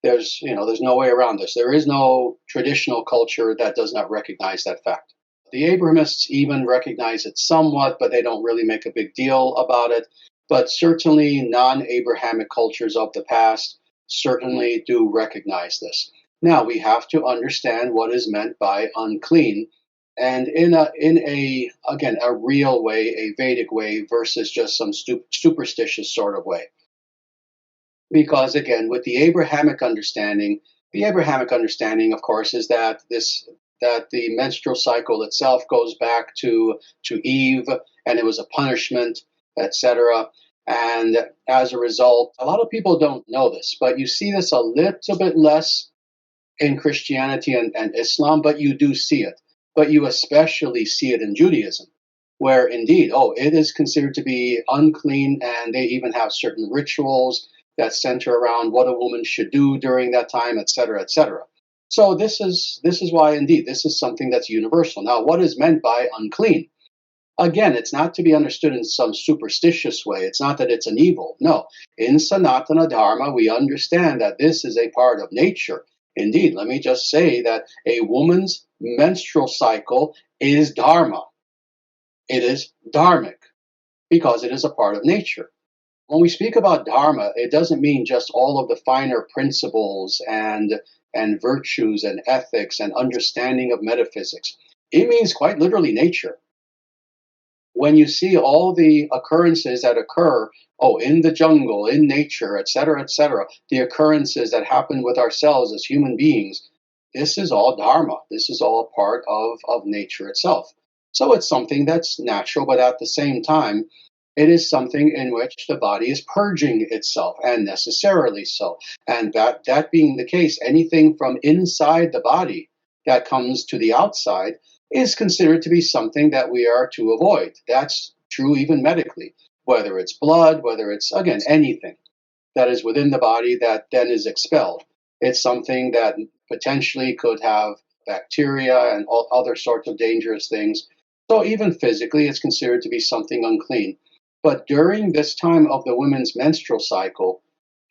There's no way around this. There is no traditional culture that does not recognize that fact. The Abrahamists even recognize it somewhat, but they don't really make a big deal about it. But certainly non-Abrahamic cultures of the past certainly do recognize this. Now we have to understand what is meant by unclean, and in a again a real way, a Vedic way versus just some superstitious sort of way. Because again, with the Abrahamic understanding, of course, is that the menstrual cycle itself goes back to Eve, and it was a punishment, etc. And as a result, a lot of people don't know this, but you see this a little bit less in Christianity and Islam, but you do see it. But you especially see it in Judaism, where indeed, oh, it is considered to be unclean, and they even have certain rituals that center around what a woman should do during that time, etc., etc. So this is why indeed this is something that's universal. Now, what is meant by unclean? Again, it's not to be understood in some superstitious way. It's not that it's an evil. No. In Sanatana Dharma, we understand that this is a part of nature. Indeed, let me just say that a woman's menstrual cycle is Dharma. It is dharmic because it is a part of nature. When we speak about Dharma, it doesn't mean just all of the finer principles and virtues and ethics and understanding of metaphysics. It means quite literally nature. When you see all the occurrences that occur, oh, in the jungle, in nature, etc., the occurrences that happen with ourselves as human beings, this is all dharma. This is all a part of nature itself. So it's something that's natural, but at the same time, it is something in which the body is purging itself, and necessarily so. And that being the case, anything from inside the body that comes to the outside is considered to be something that we are to avoid. That's true even medically, whether it's blood, whether it's, again, anything that is within the body that then is expelled. It's something that potentially could have bacteria and all other sorts of dangerous things. So even physically, it's considered to be something unclean. But during this time of the women's menstrual cycle,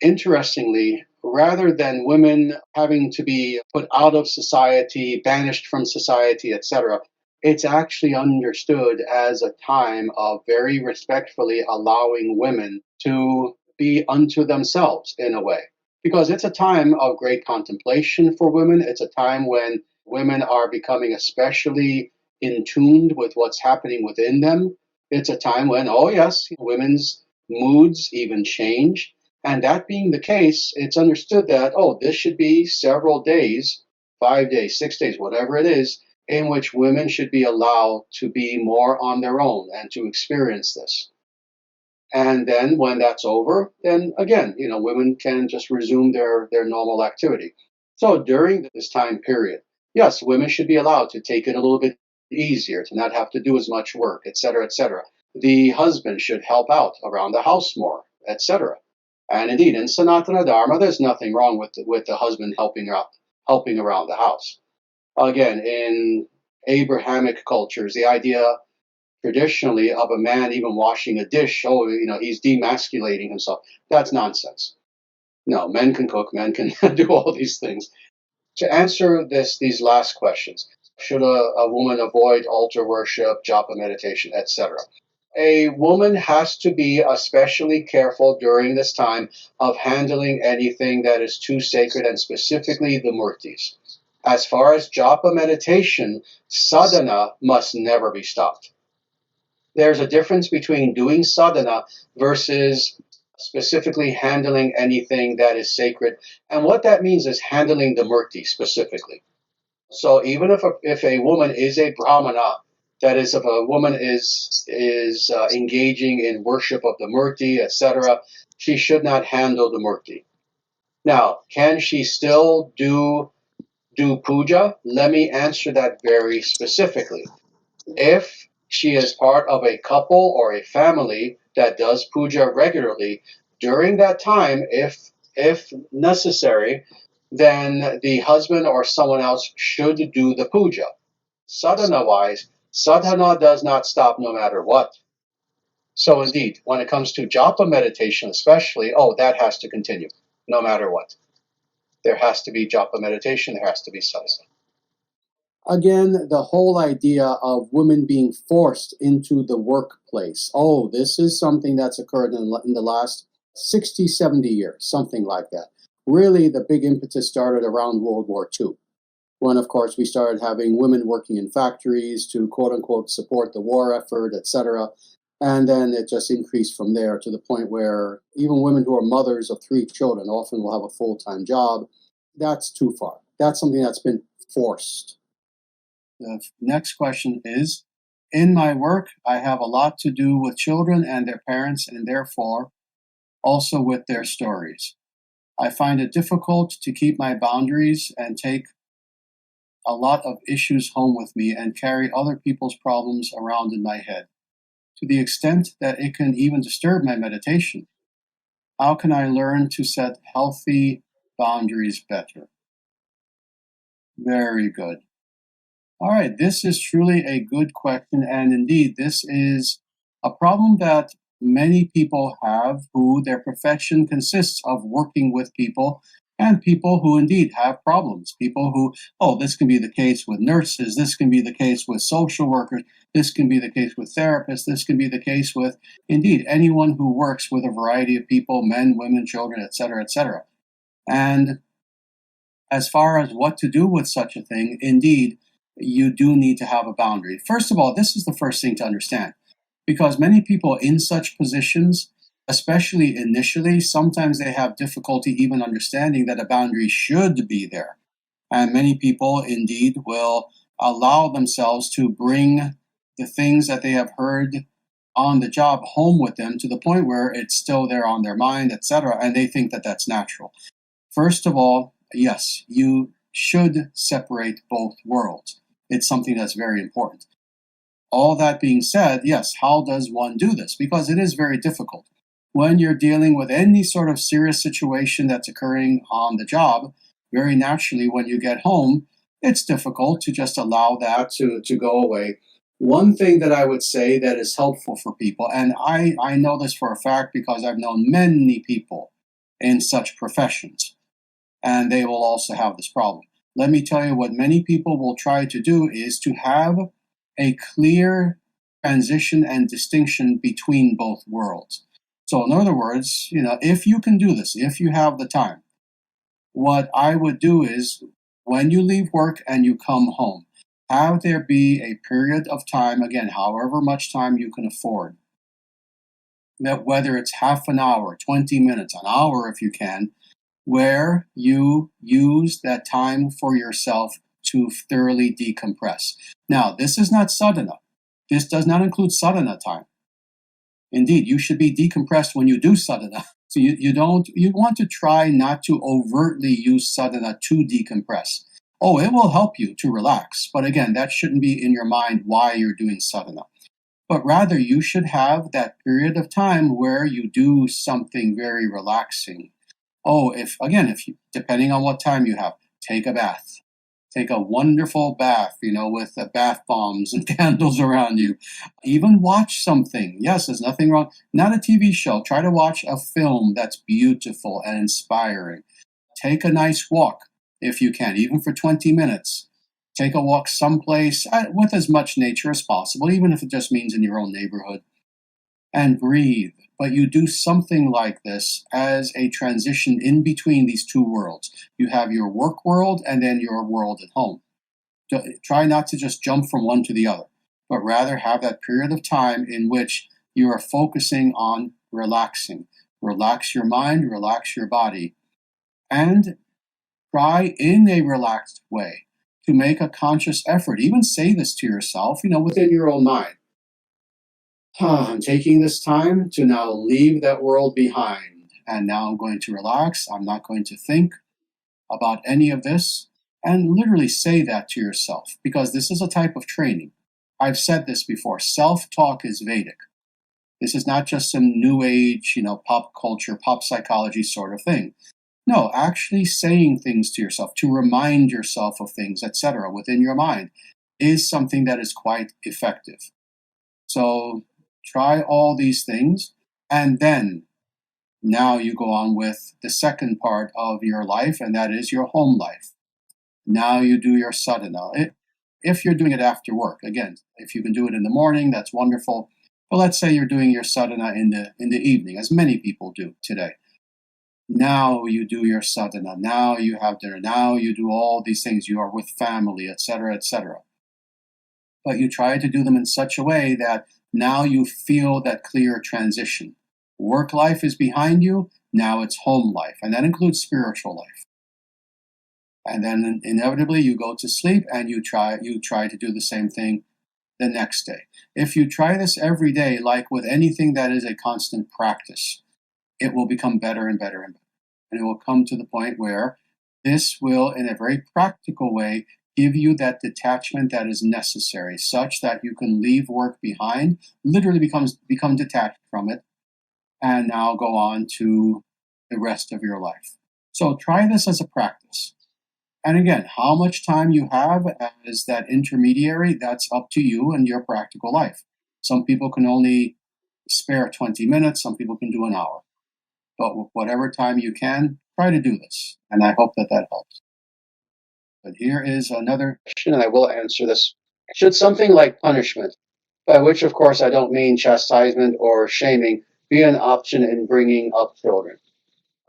interestingly, rather than women having to be put out of society, banished from society, etc., it's actually understood as a time of very respectfully allowing women to be unto themselves in a way. Because it's a time of great contemplation for women. It's a time when women are becoming especially in tune with what's happening within them. It's a time when, oh yes, women's moods even change. And that being the case, it's understood that, oh, this should be several days, 5 days, 6 days, whatever it is, in which women should be allowed to be more on their own and to experience this. And then when that's over, then again, women can just resume their normal activity. So during this time period, yes, women should be allowed to take it a little bit easier, to not have to do as much work, etc., etc. The husband should help out around the house more, etc. And indeed, in Sanatana Dharma, there's nothing wrong with the husband helping around the house. Again, in Abrahamic cultures, the idea traditionally of a man even washing a dish, oh, he's demasculating himself. That's nonsense. No, men can cook, men can do all these things. To answer these last questions, should a woman avoid altar worship, japa meditation, etc.? A woman has to be especially careful during this time of handling anything that is too sacred, and specifically the murtis. As far as japa meditation, sadhana must never be stopped. There's a difference between doing sadhana versus specifically handling anything that is sacred. And what that means is handling the murti specifically. So even if a woman is a brahmana, that is, if a woman is engaging in worship of the murti, etc., she should not handle the murti. Now, can she still do puja? Let me answer that very specifically. If she is part of a couple or a family that does puja regularly, during that time, if necessary, then the husband or someone else should do the puja. Sadhana-wise, sadhana does not stop no matter what. So indeed, when it comes to japa meditation especially, oh, that has to continue no matter what. There has to be japa meditation, there has to be sadhana. Again, the whole idea of women being forced into the workplace. Oh, this is something that's occurred in the last 60, 70 years, something like that. Really, the big impetus started around World War II, when, of course, we started having women working in factories to quote unquote support the war effort, etc. And then it just increased from there to the point where even women who are mothers of 3 children often will have a full time job. That's too far. That's something that's been forced. The next question is, in my work, I have a lot to do with children and their parents, and therefore also with their stories. I find it difficult to keep my boundaries and take a lot of issues home with me and carry other people's problems around in my head, to the extent that it can even disturb my meditation. How can I learn to set healthy boundaries better? Very good. All right, this is truly a good question. And indeed, this is a problem that many people have who their profession consists of working with people and people who indeed have problems. People who, oh, this can be the case with nurses, this can be the case with social workers, this can be the case with therapists, this can be the case with indeed anyone who works with a variety of people, men, women, children, etc., etc. And as far as what to do with such a thing, indeed, you do need to have a boundary. First of all, this is the first thing to understand, because many people in such positions, especially initially, sometimes they have difficulty even understanding that a boundary should be there. And many people indeed will allow themselves to bring the things that they have heard on the job home with them to the point where it's still there on their mind, etc., and they think that that's natural. First of all, yes, you should separate both worlds. It's something that's very important. All that being said, yes, how does one do this? Because it is very difficult. When you're dealing with any sort of serious situation that's occurring on the job, very naturally, when you get home, it's difficult to just allow that to go away. One thing that I would say that is helpful for people, and I know this for a fact because I've known many people in such professions, and they will also have this problem. Let me tell you what many people will try to do is to have a clear transition and distinction between both worlds. So, in other words, if you can do this, if you have the time, what I would do is when you leave work and you come home, have there be a period of time, again, however much time you can afford, that whether it's half an hour, 20 minutes, an hour if you can, where you use that time for yourself to thoroughly decompress. Now, this is not sadhana. This does not include sadhana time. Indeed, you should be decompressed when you do sadhana. So you want to try not to overtly use sadhana to decompress. Oh, it will help you to relax. But again, that shouldn't be in your mind why you're doing sadhana. But rather, you should have that period of time where you do something very relaxing. Oh, if you, depending on what time you have, take a bath. Take a wonderful bath, with the bath bombs and candles around you. Even watch something. Yes, there's nothing wrong. Not a TV show. Try to watch a film that's beautiful and inspiring. Take a nice walk if you can, even for 20 minutes. Take a walk someplace with as much nature as possible, even if it just means in your own neighborhood. And breathe. But you do something like this as a transition in between these two worlds. You have your work world and then your world at home. Try not to just jump from one to the other, but rather have that period of time in which you are focusing on relaxing. Relax your mind, relax your body, and try in a relaxed way to make a conscious effort. Even say this to yourself, within your own mind. I'm taking this time to now leave that world behind. And now I'm going to relax. I'm not going to think about any of this. And literally say that to yourself, because this is a type of training. I've said this before. Self-talk is Vedic. This is not just some new age, pop culture, pop psychology sort of thing. No, actually saying things to yourself, to remind yourself of things, etc., within your mind, is something that is quite effective. So try all these things, and then now you go on with the second part of your life, and that is your home life. Now you do your sadhana. If you're doing it after work, again, if you can do it in the morning, that's wonderful. But let's say you're doing your sadhana in the evening, as many people do today. Now you do your sadhana, now you have dinner, now you do all these things, you are with family, etc., etc. But you try to do them in such a way that now you feel that clear transition. Work life is behind you, now it's home life, and that includes spiritual life. And then inevitably you go to sleep and you try to do the same thing the next day. If you try this every day, like with anything that is a constant practice, it will become better and better and better. And it will come to the point where this will, in a very practical way, give you that detachment that is necessary, such that you can leave work behind, literally become detached from it, and now go on to the rest of your life. So try this as a practice. And again, how much time you have as that intermediary, that's up to you and your practical life. Some people can only spare 20 minutes, some people can do an hour. But with whatever time you can, try to do this. And I hope that that helps. But here is another question, and I will answer this. Should something like punishment, by which, of course, I don't mean chastisement or shaming, be an option in bringing up children?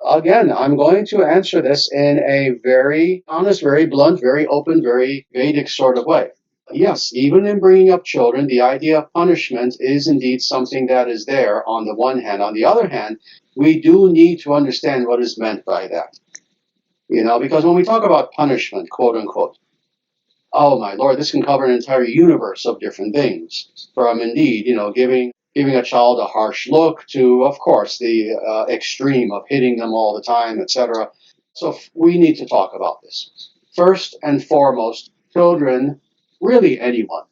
Again, I'm going to answer this in a very honest, very blunt, very open, very Vedic sort of way. Yes, even in bringing up children, the idea of punishment is indeed something that is there on the one hand. On the other hand, we do need to understand what is meant by that. Because when we talk about punishment, quote unquote, oh my Lord, this can cover an entire universe of different things. From indeed, giving a child a harsh look to, of course, the extreme of hitting them all the time, etc. So we need to talk about this. First and foremost, children, really anyone,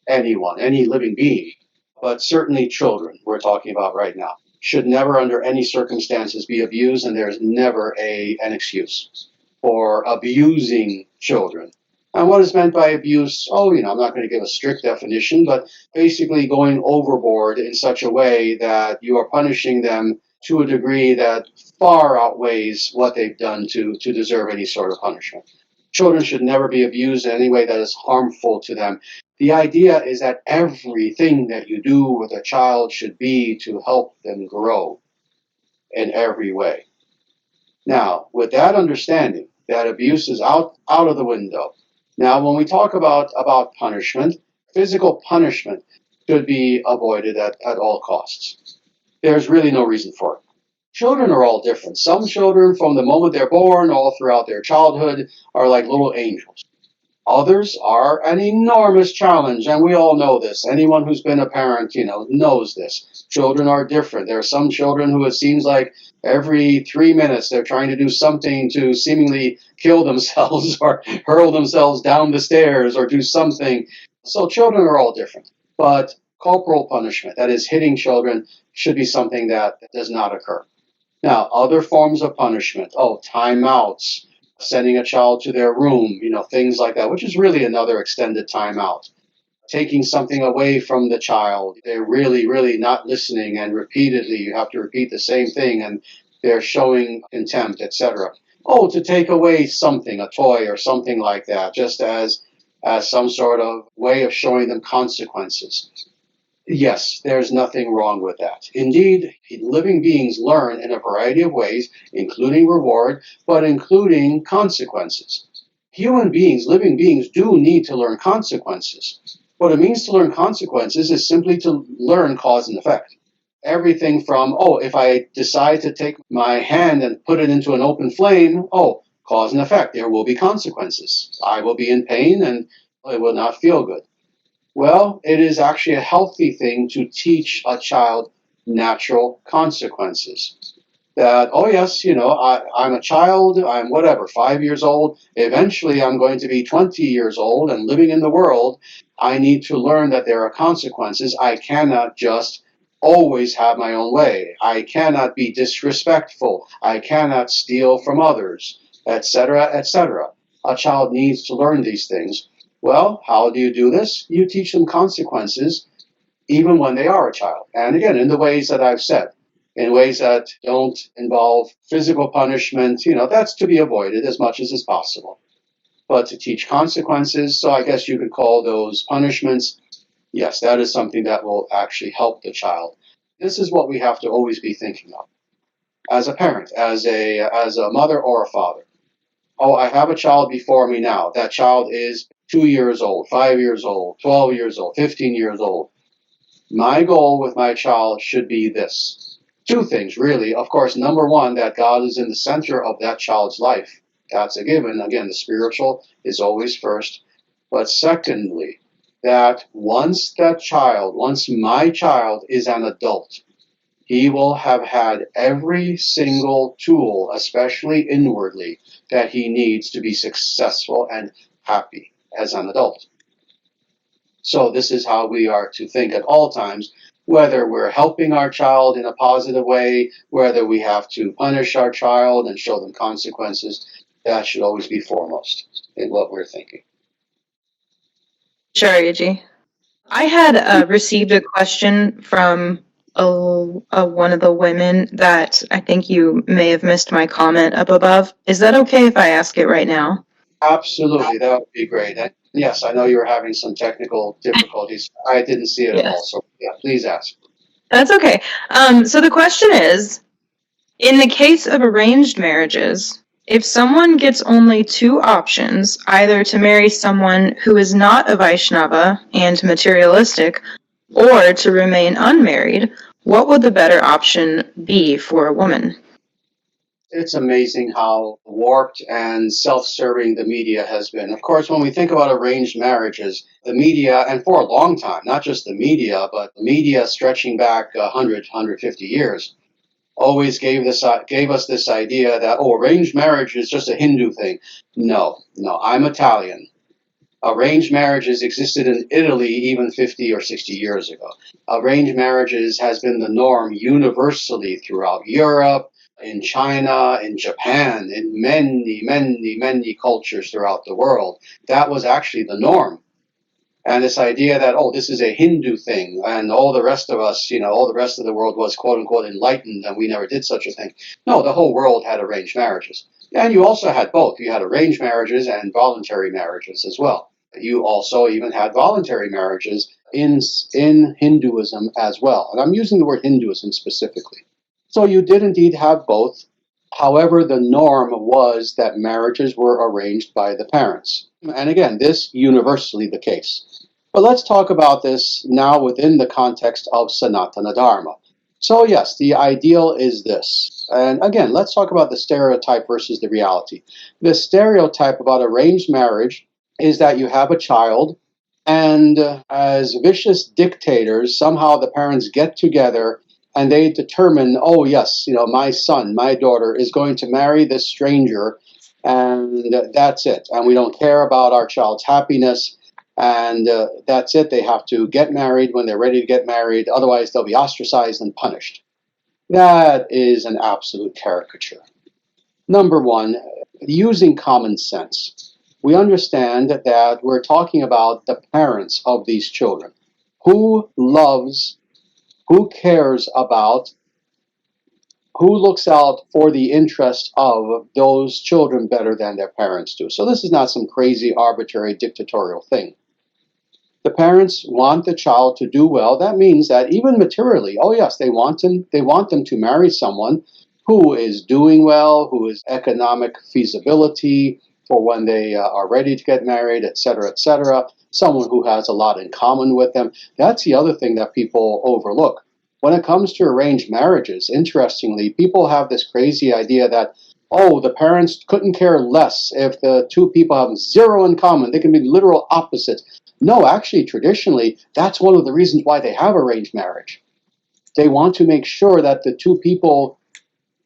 any living being, but certainly children we're talking about right now, should never under any circumstances be abused, and there's never an excuse for abusing children. And what is meant by abuse? Oh, I'm not going to give a strict definition, but basically going overboard in such a way that you are punishing them to a degree that far outweighs what they've done to deserve any sort of punishment. Children should never be abused in any way that is harmful to them. The idea is that everything that you do with a child should be to help them grow in every way. Now, with that understanding, that abuse is out of the window. Now, when we talk about punishment, physical punishment should be avoided at all costs. There's really no reason for it. Children are all different. Some children, from the moment they're born, all throughout their childhood, are like little angels. Others are an enormous challenge, and we all know this. Anyone who's been a parent, knows this. Children are different. There are some children who it seems like every 3 minutes they're trying to do something to seemingly kill themselves or hurl themselves down the stairs or do something. So children are all different. But corporal punishment, that is hitting children, should be something that does not occur. Now, other forms of punishment, timeouts, sending a child to their room, things like that, which is really another extended timeout. Taking something away from the child, they're really, really not listening, and repeatedly you have to repeat the same thing, and they're showing contempt, etc. Oh, to take away something, a toy or something like that, just as some sort of way of showing them consequences. Yes, there's nothing wrong with that. Indeed, living beings learn in a variety of ways, including reward, but including consequences. Human beings, living beings, do need to learn consequences. What it means to learn consequences is simply to learn cause and effect. Everything from, if I decide to take my hand and put it into an open flame, cause and effect, there will be consequences. I will be in pain and it will not feel good. Well, it is actually a healthy thing to teach a child natural consequences. That, yes, I'm a child, I'm whatever, 5 years old. Eventually, I'm going to be 20 years old and living in the world. I need to learn that there are consequences. I cannot just always have my own way. I cannot be disrespectful. I cannot steal from others, etc., etc. A child needs to learn these things. Well, how do you do this? You teach them consequences even when they are a child. And again, in the ways that I've said, in ways that don't involve physical punishment, that's to be avoided as much as is possible. But to teach consequences, so I guess you could call those punishments, yes, that is something that will actually help the child. This is what we have to always be thinking of. as a parent, as a mother or a father. Oh, I have a child before me now. That child is 2 years old, 5 years old, 12 years old, 15 years old. My goal with my child should be this. Two things, really. Of course, number one, that God is in the center of that child's life. That's a given. Again, the spiritual is always first. But secondly, that once my child is an adult, he will have had every single tool, especially inwardly, that he needs to be successful and happy as an adult. So this is how we are to think at all times, whether we're helping our child in a positive way, whether we have to punish our child and show them consequences. That should always be foremost in what we're thinking. Acharyaji, I had received a question from one of the women that I think you may have missed my comment up above. Is that okay if I ask it right now? Absolutely, that would be great. And yes, I know you were having some technical difficulties. I didn't see it at all, so yeah, please ask. That's okay. So the question is, in the case of arranged marriages, if someone gets only two options, either to marry someone who is not a Vaishnava and materialistic, or to remain unmarried, what would the better option be for a woman? It's amazing how warped and self-serving the media has been. Of course, when we think about arranged marriages, the media, and for a long time, not just the media, but the media stretching back 100, 150 years, always gave us this idea that, oh, arranged marriage is just a Hindu thing. No, I'm Italian. Arranged marriages existed in Italy even 50 or 60 years ago. Arranged marriages has been the norm universally throughout Europe, in China, in Japan, in many cultures throughout the world. That was actually the norm. And this idea that, oh, this is a Hindu thing, and all the rest of us, all the rest of the world was quote unquote enlightened, and we never did such a thing. No, the whole world had arranged marriages. And you also had both. You had arranged marriages and voluntary marriages as well. You also even had voluntary marriages in Hinduism as well. And I'm using the word Hinduism specifically. So you did indeed have both. However, the norm was that marriages were arranged by the parents. And again, this universally the case. But let's talk about this now within the context of Sanatana Dharma. So yes, the ideal is this. And again, let's talk about the stereotype versus the reality. The stereotype about arranged marriage is that you have a child, and as vicious dictators, somehow the parents get together and they determine, oh yes, my son, my daughter is going to marry this stranger, and that's it. And we don't care about our child's happiness, and that's it. They have to get married when they're ready to get married. Otherwise, they'll be ostracized and punished. That is an absolute caricature. Number one, using common sense. We understand that we're talking about the parents of these children. Who loves, who cares about, who looks out for the interest of those children better than their parents do? So this is not some crazy, arbitrary, dictatorial thing. The parents want the child to do well. That means that even materially, oh yes, they want them to marry someone who is doing well, who is economic feasibility for when they are ready to get married, etc., etc. Someone who has a lot in common with them. That's the other thing that people overlook. When it comes to arranged marriages, interestingly, people have this crazy idea that, oh, the parents couldn't care less if the two people have zero in common. They can be literal opposites. No, actually, traditionally, that's one of the reasons why they have arranged marriage. They want to make sure that the two people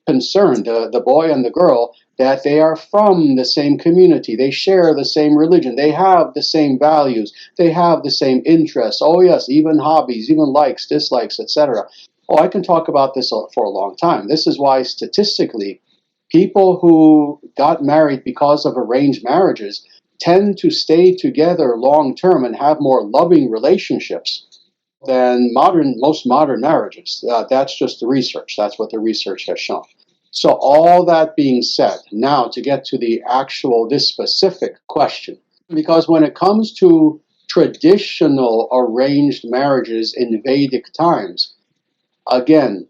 concerned, the boy and the girl, that they are from the same community. They share the same religion. They have the same values. They have the same interests. Oh, yes, even hobbies, even likes, dislikes, etc. Oh, I can talk about this for a long time. This is why statistically, people who got married because of arranged marriages tend to stay together long term and have more loving relationships than most modern marriages. That's just the research. That's what the research has shown. So all that being said, now to get to this specific question, because when it comes to traditional arranged marriages in Vedic times, again,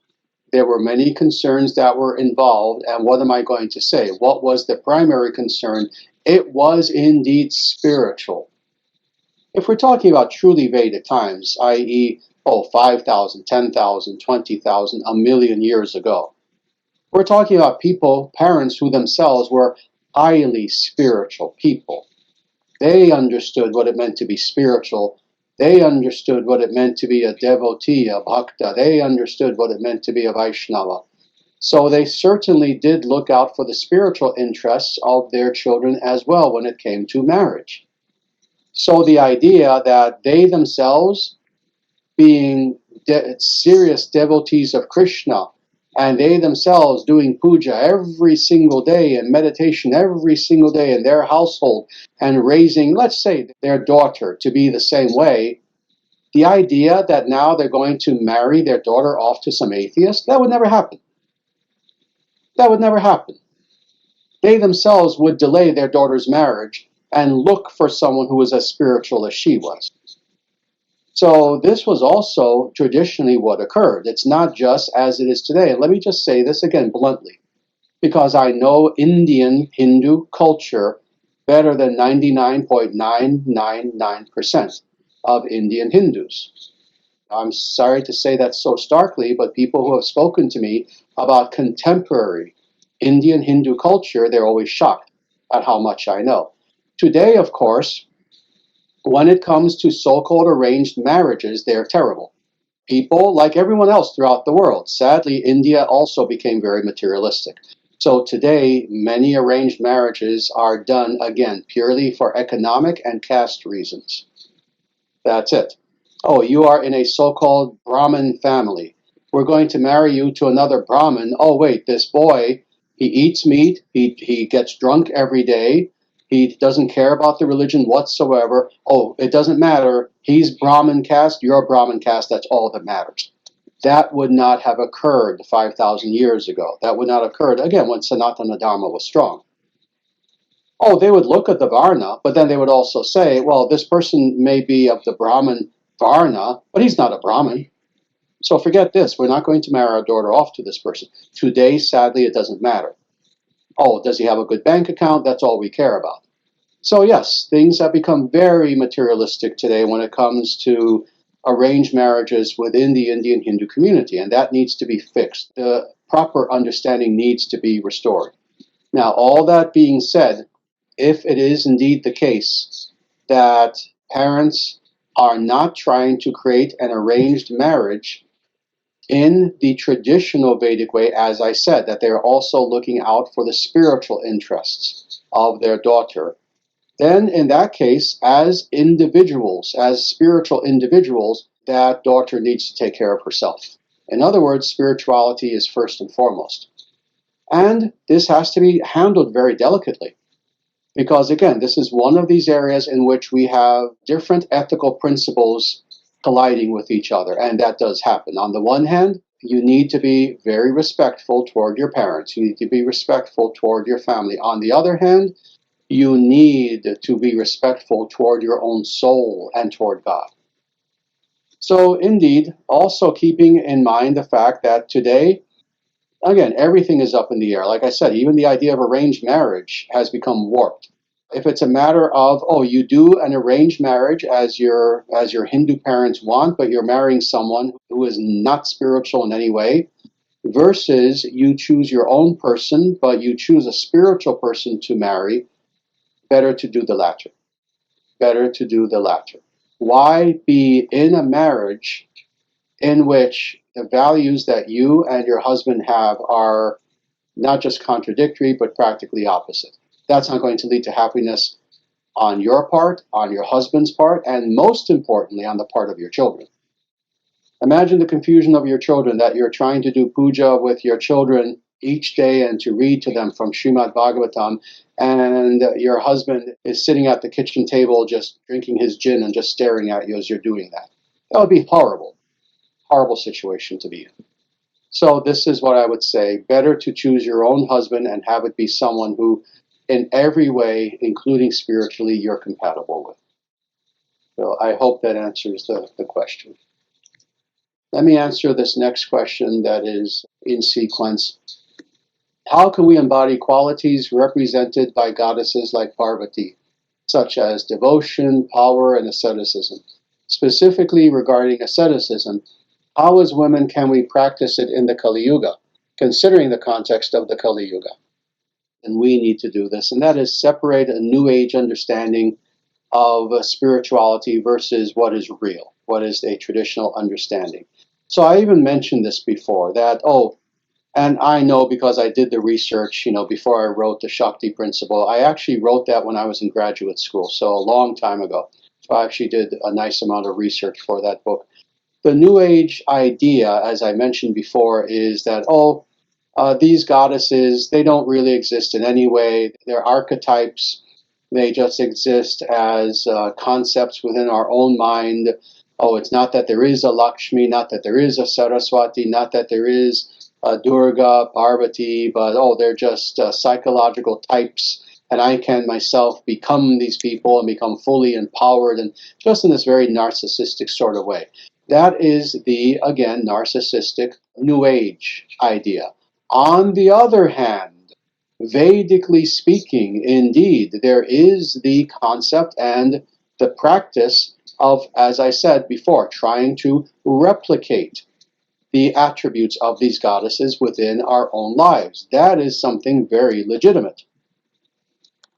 There were many concerns that were involved, and what am I going to say? What was the primary concern? It was indeed spiritual. If we're talking about truly Vedic times, i.e., 5,000, 10,000, 20,000, a million years ago, we're talking about people, parents who themselves were highly spiritual people. They understood what it meant to be spiritual. They understood what it meant to be a devotee, a bhakta. They understood what it meant to be a Vaishnava. So they certainly did look out for the spiritual interests of their children as well when it came to marriage. So the idea that they themselves, being serious devotees of Krishna, and they themselves doing puja every single day and meditation every single day in their household and raising, let's say, their daughter to be the same way, the idea that now they're going to marry their daughter off to some atheist, that would never happen. That would never happen. They themselves would delay their daughter's marriage and look for someone who was as spiritual as she was. So this was also traditionally what occurred. It's not just as it is today. And let me just say this again bluntly, because I know Indian Hindu culture better than 99.999% of Indian Hindus. I'm sorry to say that so starkly, but people who have spoken to me about contemporary Indian Hindu culture, they're always shocked at how much I know. Today, of course, when it comes to so-called arranged marriages, they're terrible. People, like everyone else throughout the world, sadly, India also became very materialistic. So today, many arranged marriages are done, again, purely for economic and caste reasons. That's it. Oh, you are in a so-called Brahmin family. We're going to marry you to another Brahmin. Oh, wait, this boy, he eats meat, he gets drunk every day, he doesn't care about the religion whatsoever. Oh, it doesn't matter. He's Brahmin caste, you're Brahmin caste, that's all that matters. That would not have occurred 5,000 years ago. That would not have occurred, again, when Sanatana Dharma was strong. Oh, they would look at the Varna, but then they would also say, well, this person may be of the Brahmin Varna, but he's not a Brahmin. So forget this. We're not going to marry our daughter off to this person. Today, sadly, it doesn't matter. Oh, does he have a good bank account? That's all we care about. So yes, things have become very materialistic today when it comes to arranged marriages within the Indian Hindu community, and that needs to be fixed. The proper understanding needs to be restored. Now, all that being said, if it is indeed the case that parents are not trying to create an arranged marriage in the traditional Vedic way, as I said, that they're also looking out for the spiritual interests of their daughter, then in that case, as individuals, as spiritual individuals, that daughter needs to take care of herself. In other words, spirituality is first and foremost. And this has to be handled very delicately. Because again, this is one of these areas in which we have different ethical principles colliding with each other, and that does happen. On the one hand, you need to be very respectful toward your parents. You need to be respectful toward your family. On the other hand, you need to be respectful toward your own soul and toward God. So indeed, also keeping in mind the fact that today, again, everything is up in the air. Like I said, even the idea of arranged marriage has become warped. If it's a matter of, oh, you do an arranged marriage as your Hindu parents want, but you're marrying someone who is not spiritual in any way, versus you choose your own person, but you choose a spiritual person to marry, better to do the latter. Better to do the latter. Why be in a marriage in which the values that you and your husband have are not just contradictory, but practically opposite? That's not going to lead to happiness on your part, on your husband's part, and most importantly, on the part of your children. Imagine the confusion of your children that you're trying to do puja with your children each day and to read to them from Srimad Bhagavatam, and your husband is sitting at the kitchen table just drinking his gin and just staring at you as you're doing that. That would be horrible, horrible situation to be in. So this is what I would say. Better to choose your own husband and have it be someone who, in every way, including spiritually, you're compatible with. So I hope that answers the question. Let me answer this next question that is in sequence. How can we embody qualities represented by goddesses like Parvati, such as devotion, power, and asceticism? Specifically regarding asceticism, how as women can we practice it in the Kali Yuga, considering the context of the Kali Yuga? And we need to do this, and that is separate a New Age understanding of spirituality versus what is real, what is a traditional understanding. So I even mentioned this before, that, and I know because I did the research, before I wrote the Shakti Principle. I actually wrote that when I was in graduate school, so a long time ago. So I actually did a nice amount of research for that book. The New Age idea, as I mentioned before, is that, these goddesses, they don't really exist in any way. They're archetypes. They just exist as concepts within our own mind. It's not that there is a Lakshmi, not that there is a Saraswati, not that there is a Durga, Parvati, but they're just psychological types, and I can myself become these people and become fully empowered, and just in this very narcissistic sort of way. That is the, again, narcissistic New Age idea. On the other hand, Vedically speaking, indeed, there is the concept and the practice of, as I said before, trying to replicate the attributes of these goddesses within our own lives. That is something very legitimate.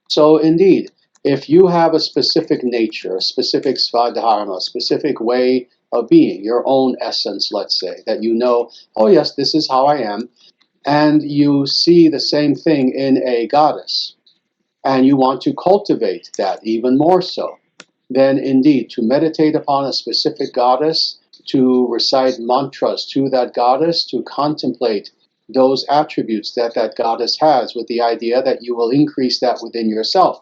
So indeed, if you have a specific nature, a specific svadharma, a specific way of being, your own essence, let's say, that you know, yes, this is how I am, and you see the same thing in a goddess, and you want to cultivate that even more so, then indeed, to meditate upon a specific goddess, to recite mantras to that goddess, to contemplate those attributes that that goddess has, with the idea that you will increase that within yourself.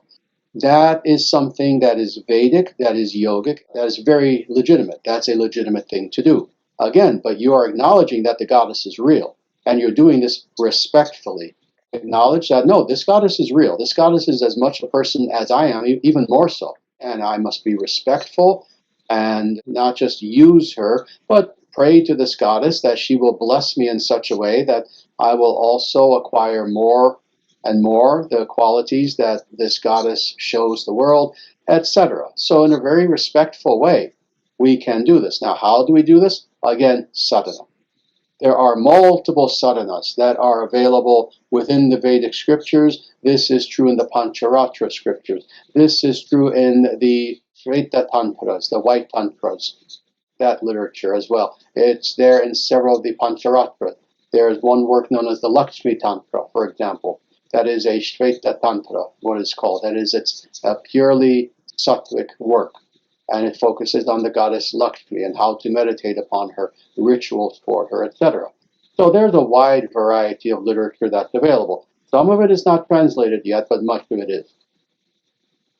That is something that is Vedic, that is yogic, that is very legitimate. That's a legitimate thing to do. Again, but you are acknowledging that the goddess is real, and you're doing this respectfully. Acknowledge that, no, this goddess is real. This goddess is as much a person as I am, even more so. And I must be respectful and not just use her, but pray to this goddess that she will bless me in such a way that I will also acquire more and more the qualities that this goddess shows the world, etc. So in a very respectful way, we can do this. Now, how do we do this? Again, sadhana. There are multiple sadhanas that are available within the Vedic scriptures. This is true in the Pancharatra scriptures. This is true in the Shveta Tantras, the white Tantras, that literature as well. It's there in several of the Pancharatra. There is one work known as the Lakshmi Tantra, for example. That is a Shveta Tantra, what it's called. That is, it's a purely sattvic work. And it focuses on the goddess Lakshmi and how to meditate upon her, rituals for her, etc. So there's a wide variety of literature that's available. Some of it is not translated yet, but much of it is.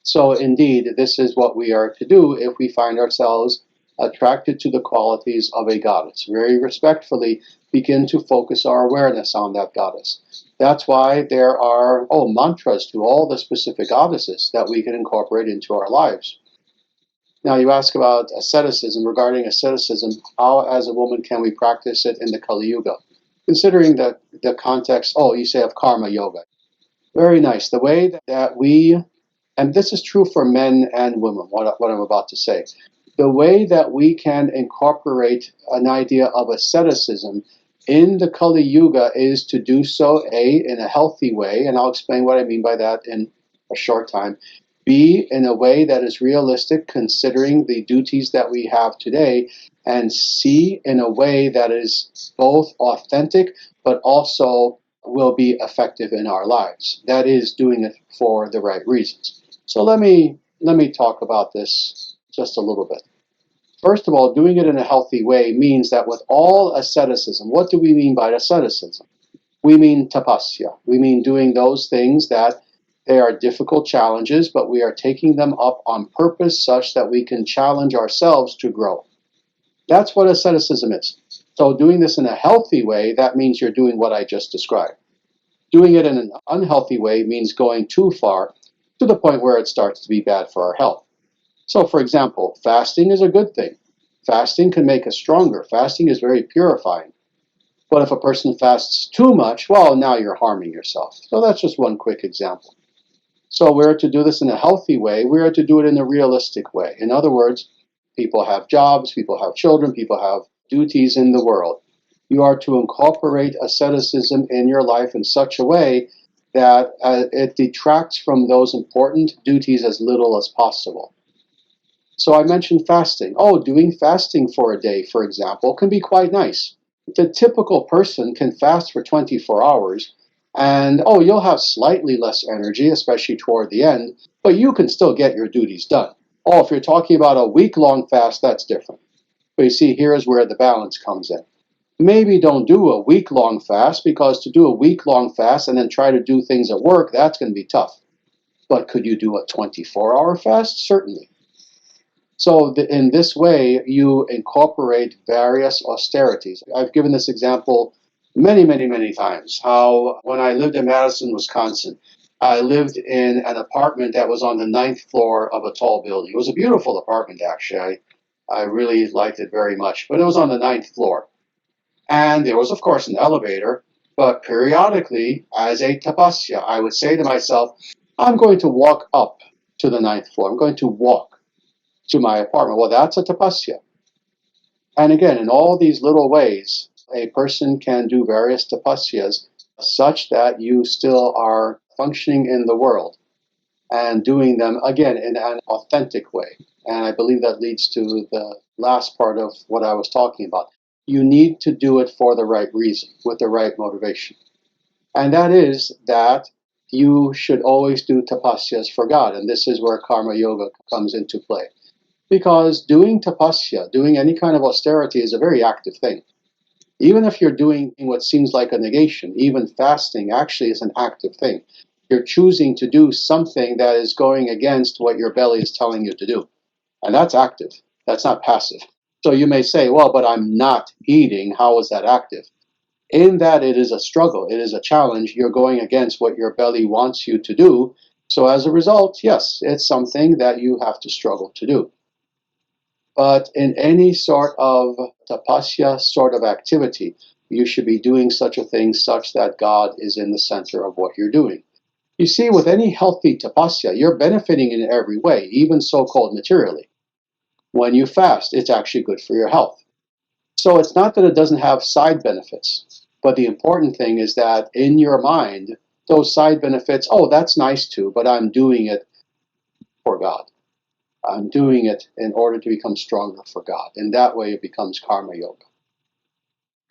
So indeed, this is what we are to do if we find ourselves attracted to the qualities of a goddess. Very respectfully begin to focus our awareness on that goddess. That's why there are mantras to all the specific goddesses that we can incorporate into our lives. Now, you ask about asceticism. Regarding asceticism, how as a woman can we practice it in the Kali Yuga? Considering the context, you say of karma yoga. Very nice. The way that we, and this is true for men and women, what I'm about to say, the way that we can incorporate an idea of asceticism in the Kali Yuga is to do so, A, in a healthy way, and I'll explain what I mean by that in a short time. B, in a way that is realistic considering the duties that we have today, and C, in a way that is both authentic but also will be effective in our lives. That is doing it for the right reasons. So let me talk about this just a little bit. First of all, doing it in a healthy way means that with all asceticism, what do we mean by asceticism? We mean tapasya. We mean doing those things that they are difficult challenges, but we are taking them up on purpose such that we can challenge ourselves to grow. That's what asceticism is. So doing this in a healthy way, that means you're doing what I just described. Doing it in an unhealthy way means going too far to the point where it starts to be bad for our health. So, for example, fasting is a good thing. Fasting can make us stronger. Fasting is very purifying. But if a person fasts too much, well, now you're harming yourself. So that's just one quick example. So we're to do this in a healthy way. We're to do it in a realistic way. In other words, people have jobs, people have children, people have duties in the world. You are to incorporate asceticism in your life in such a way that it detracts from those important duties as little as possible. So I mentioned fasting. Oh, doing fasting for a day, for example, can be quite nice. The typical person can fast for 24 hours, and oh, you'll have slightly less energy, especially toward the end, but you can still get your duties done. Oh, if you're talking about a week-long fast, that's different. But you see, here's where the balance comes in. Maybe don't do a week-long fast, because to do a week-long fast and then try to do things at work, that's going to be tough. But could you do a 24-hour fast? Certainly. So in this way, you incorporate various austerities. I've given this example many, many, many times, how when I lived in Madison, Wisconsin, I lived in an apartment that was on the 9th floor of a tall building. It was a beautiful apartment, actually. I really liked it very much, but it was on the 9th floor. And there was, of course, an elevator, but periodically, as a tapasya, I would say to myself, I'm going to walk up to the 9th floor. I'm going to walk to my apartment. Well, that's a tapasya. And again, in all these little ways, a person can do various tapasyas such that you still are functioning in the world and doing them, again, in an authentic way. And I believe that leads to the last part of what I was talking about. You need to do it for the right reason, with the right motivation. And that is that you should always do tapasyas for God. And this is where karma yoga comes into play. Because doing tapasya, doing any kind of austerity, is a very active thing. Even if you're doing what seems like a negation, even fasting actually is an active thing. You're choosing to do something that is going against what your belly is telling you to do. And that's active. That's not passive. So you may say, well, but I'm not eating. How is that active? In that it is a struggle. It is a challenge. You're going against what your belly wants you to do. So as a result, yes, it's something that you have to struggle to do. But in any sort of tapasya sort of activity, you should be doing such a thing such that God is in the center of what you're doing. You see, with any healthy tapasya, you're benefiting in every way, even so-called materially. When you fast, it's actually good for your health. So it's not that it doesn't have side benefits, but the important thing is that in your mind, those side benefits, oh, that's nice too, but I'm doing it for God. I'm doing it in order to become stronger for God. In that way, it becomes karma yoga.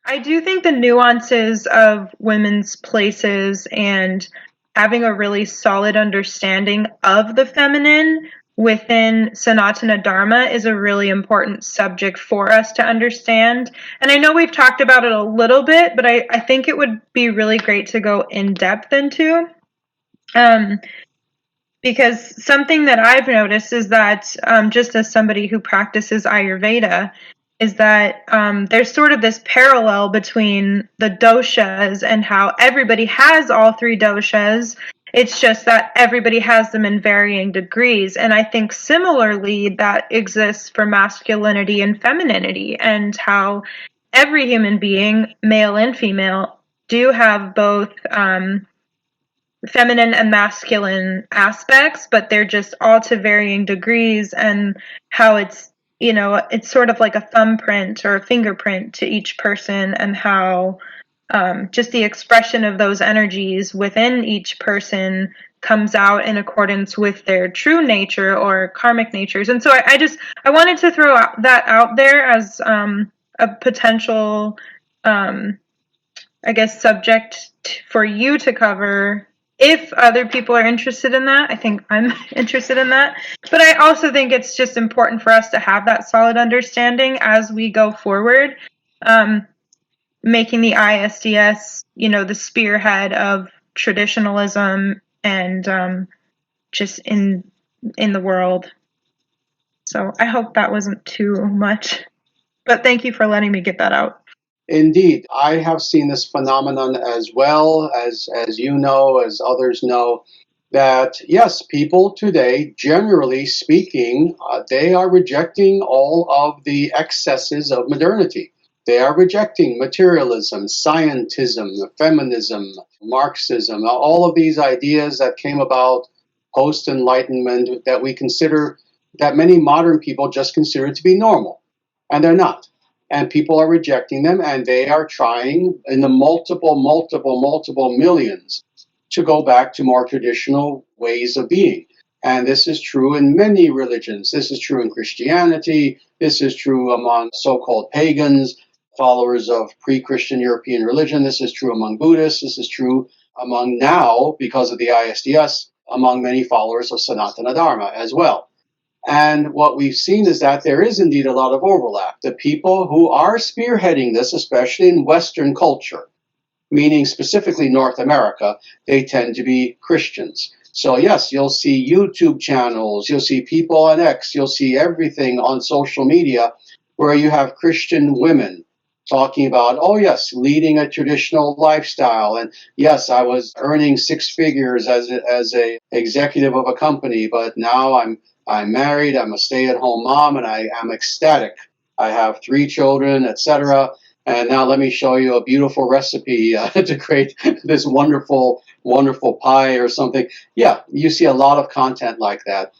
I do think the nuances of women's places and having a really solid understanding of the feminine within Sanatana Dharma is a really important subject for us to understand. And I know we've talked about it a little bit, but I think it would be really great to go in depth into. Because something that I've noticed is that just as somebody who practices Ayurveda, is that there's sort of this parallel between the doshas and how everybody has all three doshas. It's just that everybody has them in varying degrees. And I think similarly that exists for masculinity and femininity, and how every human being, male and female, do have both feminine and masculine aspects, but they're just all to varying degrees, and how it's, you know, it's sort of like a thumbprint or a fingerprint to each person, and how just the expression of those energies within each person comes out in accordance with their true nature or karmic natures. And so I wanted to throw that out there as a potential I guess subject for you to cover if other people are interested in that. I think I'm interested in that. But I also think it's just important for us to have that solid understanding as we go forward, making the ISDS, you know, the spearhead of traditionalism and just in the world. So I hope that wasn't too much. But thank you for letting me get that out. Indeed, I have seen this phenomenon as well, as you know, as others know. that yes, people today, generally speaking, they are rejecting all of the excesses of modernity. They are rejecting materialism, scientism, feminism, Marxism, all of these ideas that came about post Enlightenment that we consider, that many modern people just consider to be normal. And they're not. And people are rejecting them, and they are trying in the multiple millions to go back to more traditional ways of being. And this is true in many religions. This is true in Christianity. This is true among so called pagans, followers of pre Christian European religion. This is true among Buddhists. This is true among now, because of the ISDS, among many followers of Sanatana Dharma as well. And what we've seen is that there is indeed a lot of overlap. The people who are spearheading this, especially in Western culture, meaning specifically North America, they tend to be Christians. So yes, you'll see YouTube channels, you'll see people on X, you'll see everything on social media where you have Christian women talking about, oh yes, leading a traditional lifestyle, and yes, I was earning six figures as a executive of a company, but now I'm married, I'm a stay-at-home mom, and I am ecstatic. I have 3 children, etc. And now let me show you a beautiful recipe to create this wonderful, wonderful pie or something. Yeah, you see a lot of content like that.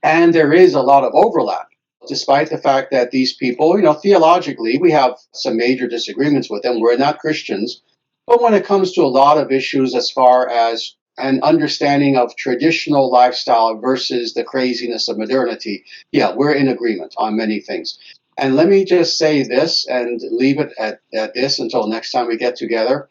And there is a lot of overlap, despite the fact that these people, theologically, we have some major disagreements with them. We're not Christians. But when it comes to a lot of issues as far as an understanding of traditional lifestyle versus the craziness of modernity, yeah, we're in agreement on many things. And let me just say this and leave it at this until next time we get together.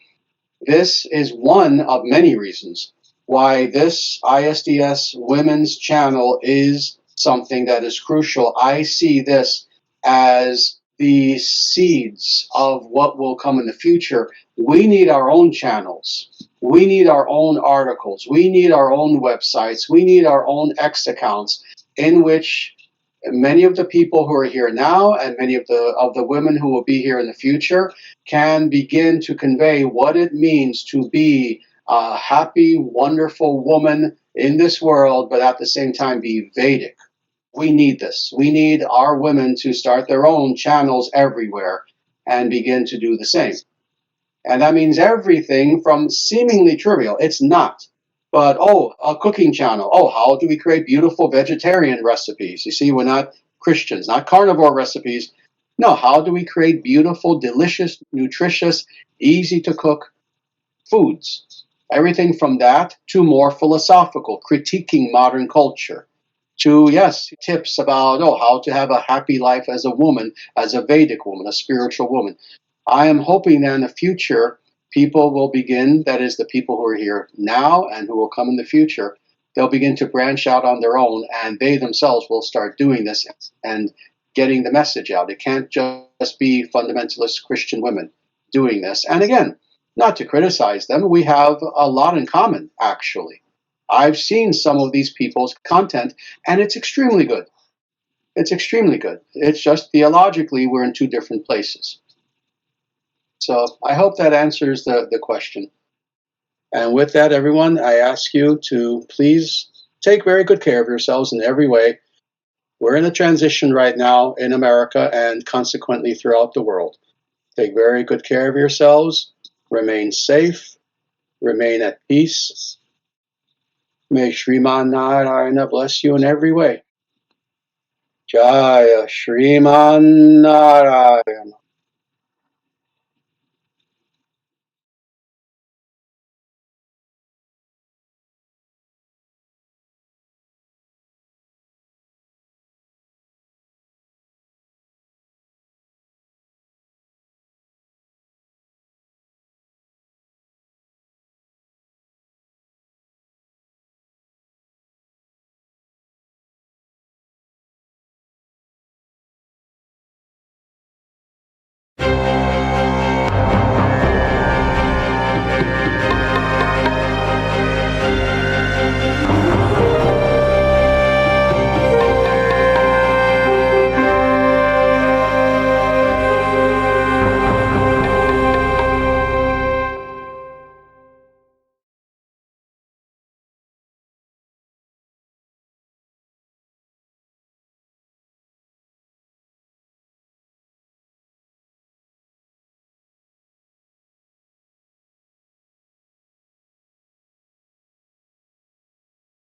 This is one of many reasons why this ISDS women's channel is something that is crucial. I see this as the seeds of what will come in the future. We need our own channels. We need our own articles. We need our own websites. We need our own X accounts in which many of the people who are here now and many of the women who will be here in the future can begin to convey what it means to be a happy, wonderful woman in this world, but at the same time be Vedic. We need this. We need our women to start their own channels everywhere and begin to do the same. And that means everything from seemingly trivial. It's not. But, oh, a cooking channel. Oh, how do we create beautiful vegetarian recipes? You see, we're not Christians, not carnivore recipes. No, how do we create beautiful, delicious, nutritious, easy to cook foods? Everything from that to more philosophical, critiquing modern culture, to, yes, tips about, oh, how to have a happy life as a woman, as a Vedic woman, a spiritual woman. I am hoping that in the future, people will begin, that is, the people who are here now and who will come in the future, they'll begin to branch out on their own, and they themselves will start doing this and getting the message out. It can't just be fundamentalist Christian women doing this. And again, not to criticize them, we have a lot in common, actually. I've seen some of these people's content, and it's extremely good. It's extremely good. It's just theologically, we're in two different places. So I hope that answers the question. And with that, everyone, I ask you to please take very good care of yourselves in every way. We're in a transition right now in America and consequently throughout the world. Take very good care of yourselves. Remain safe. Remain at peace. May Sriman Narayana bless you in every way. Jaya Sriman Narayana.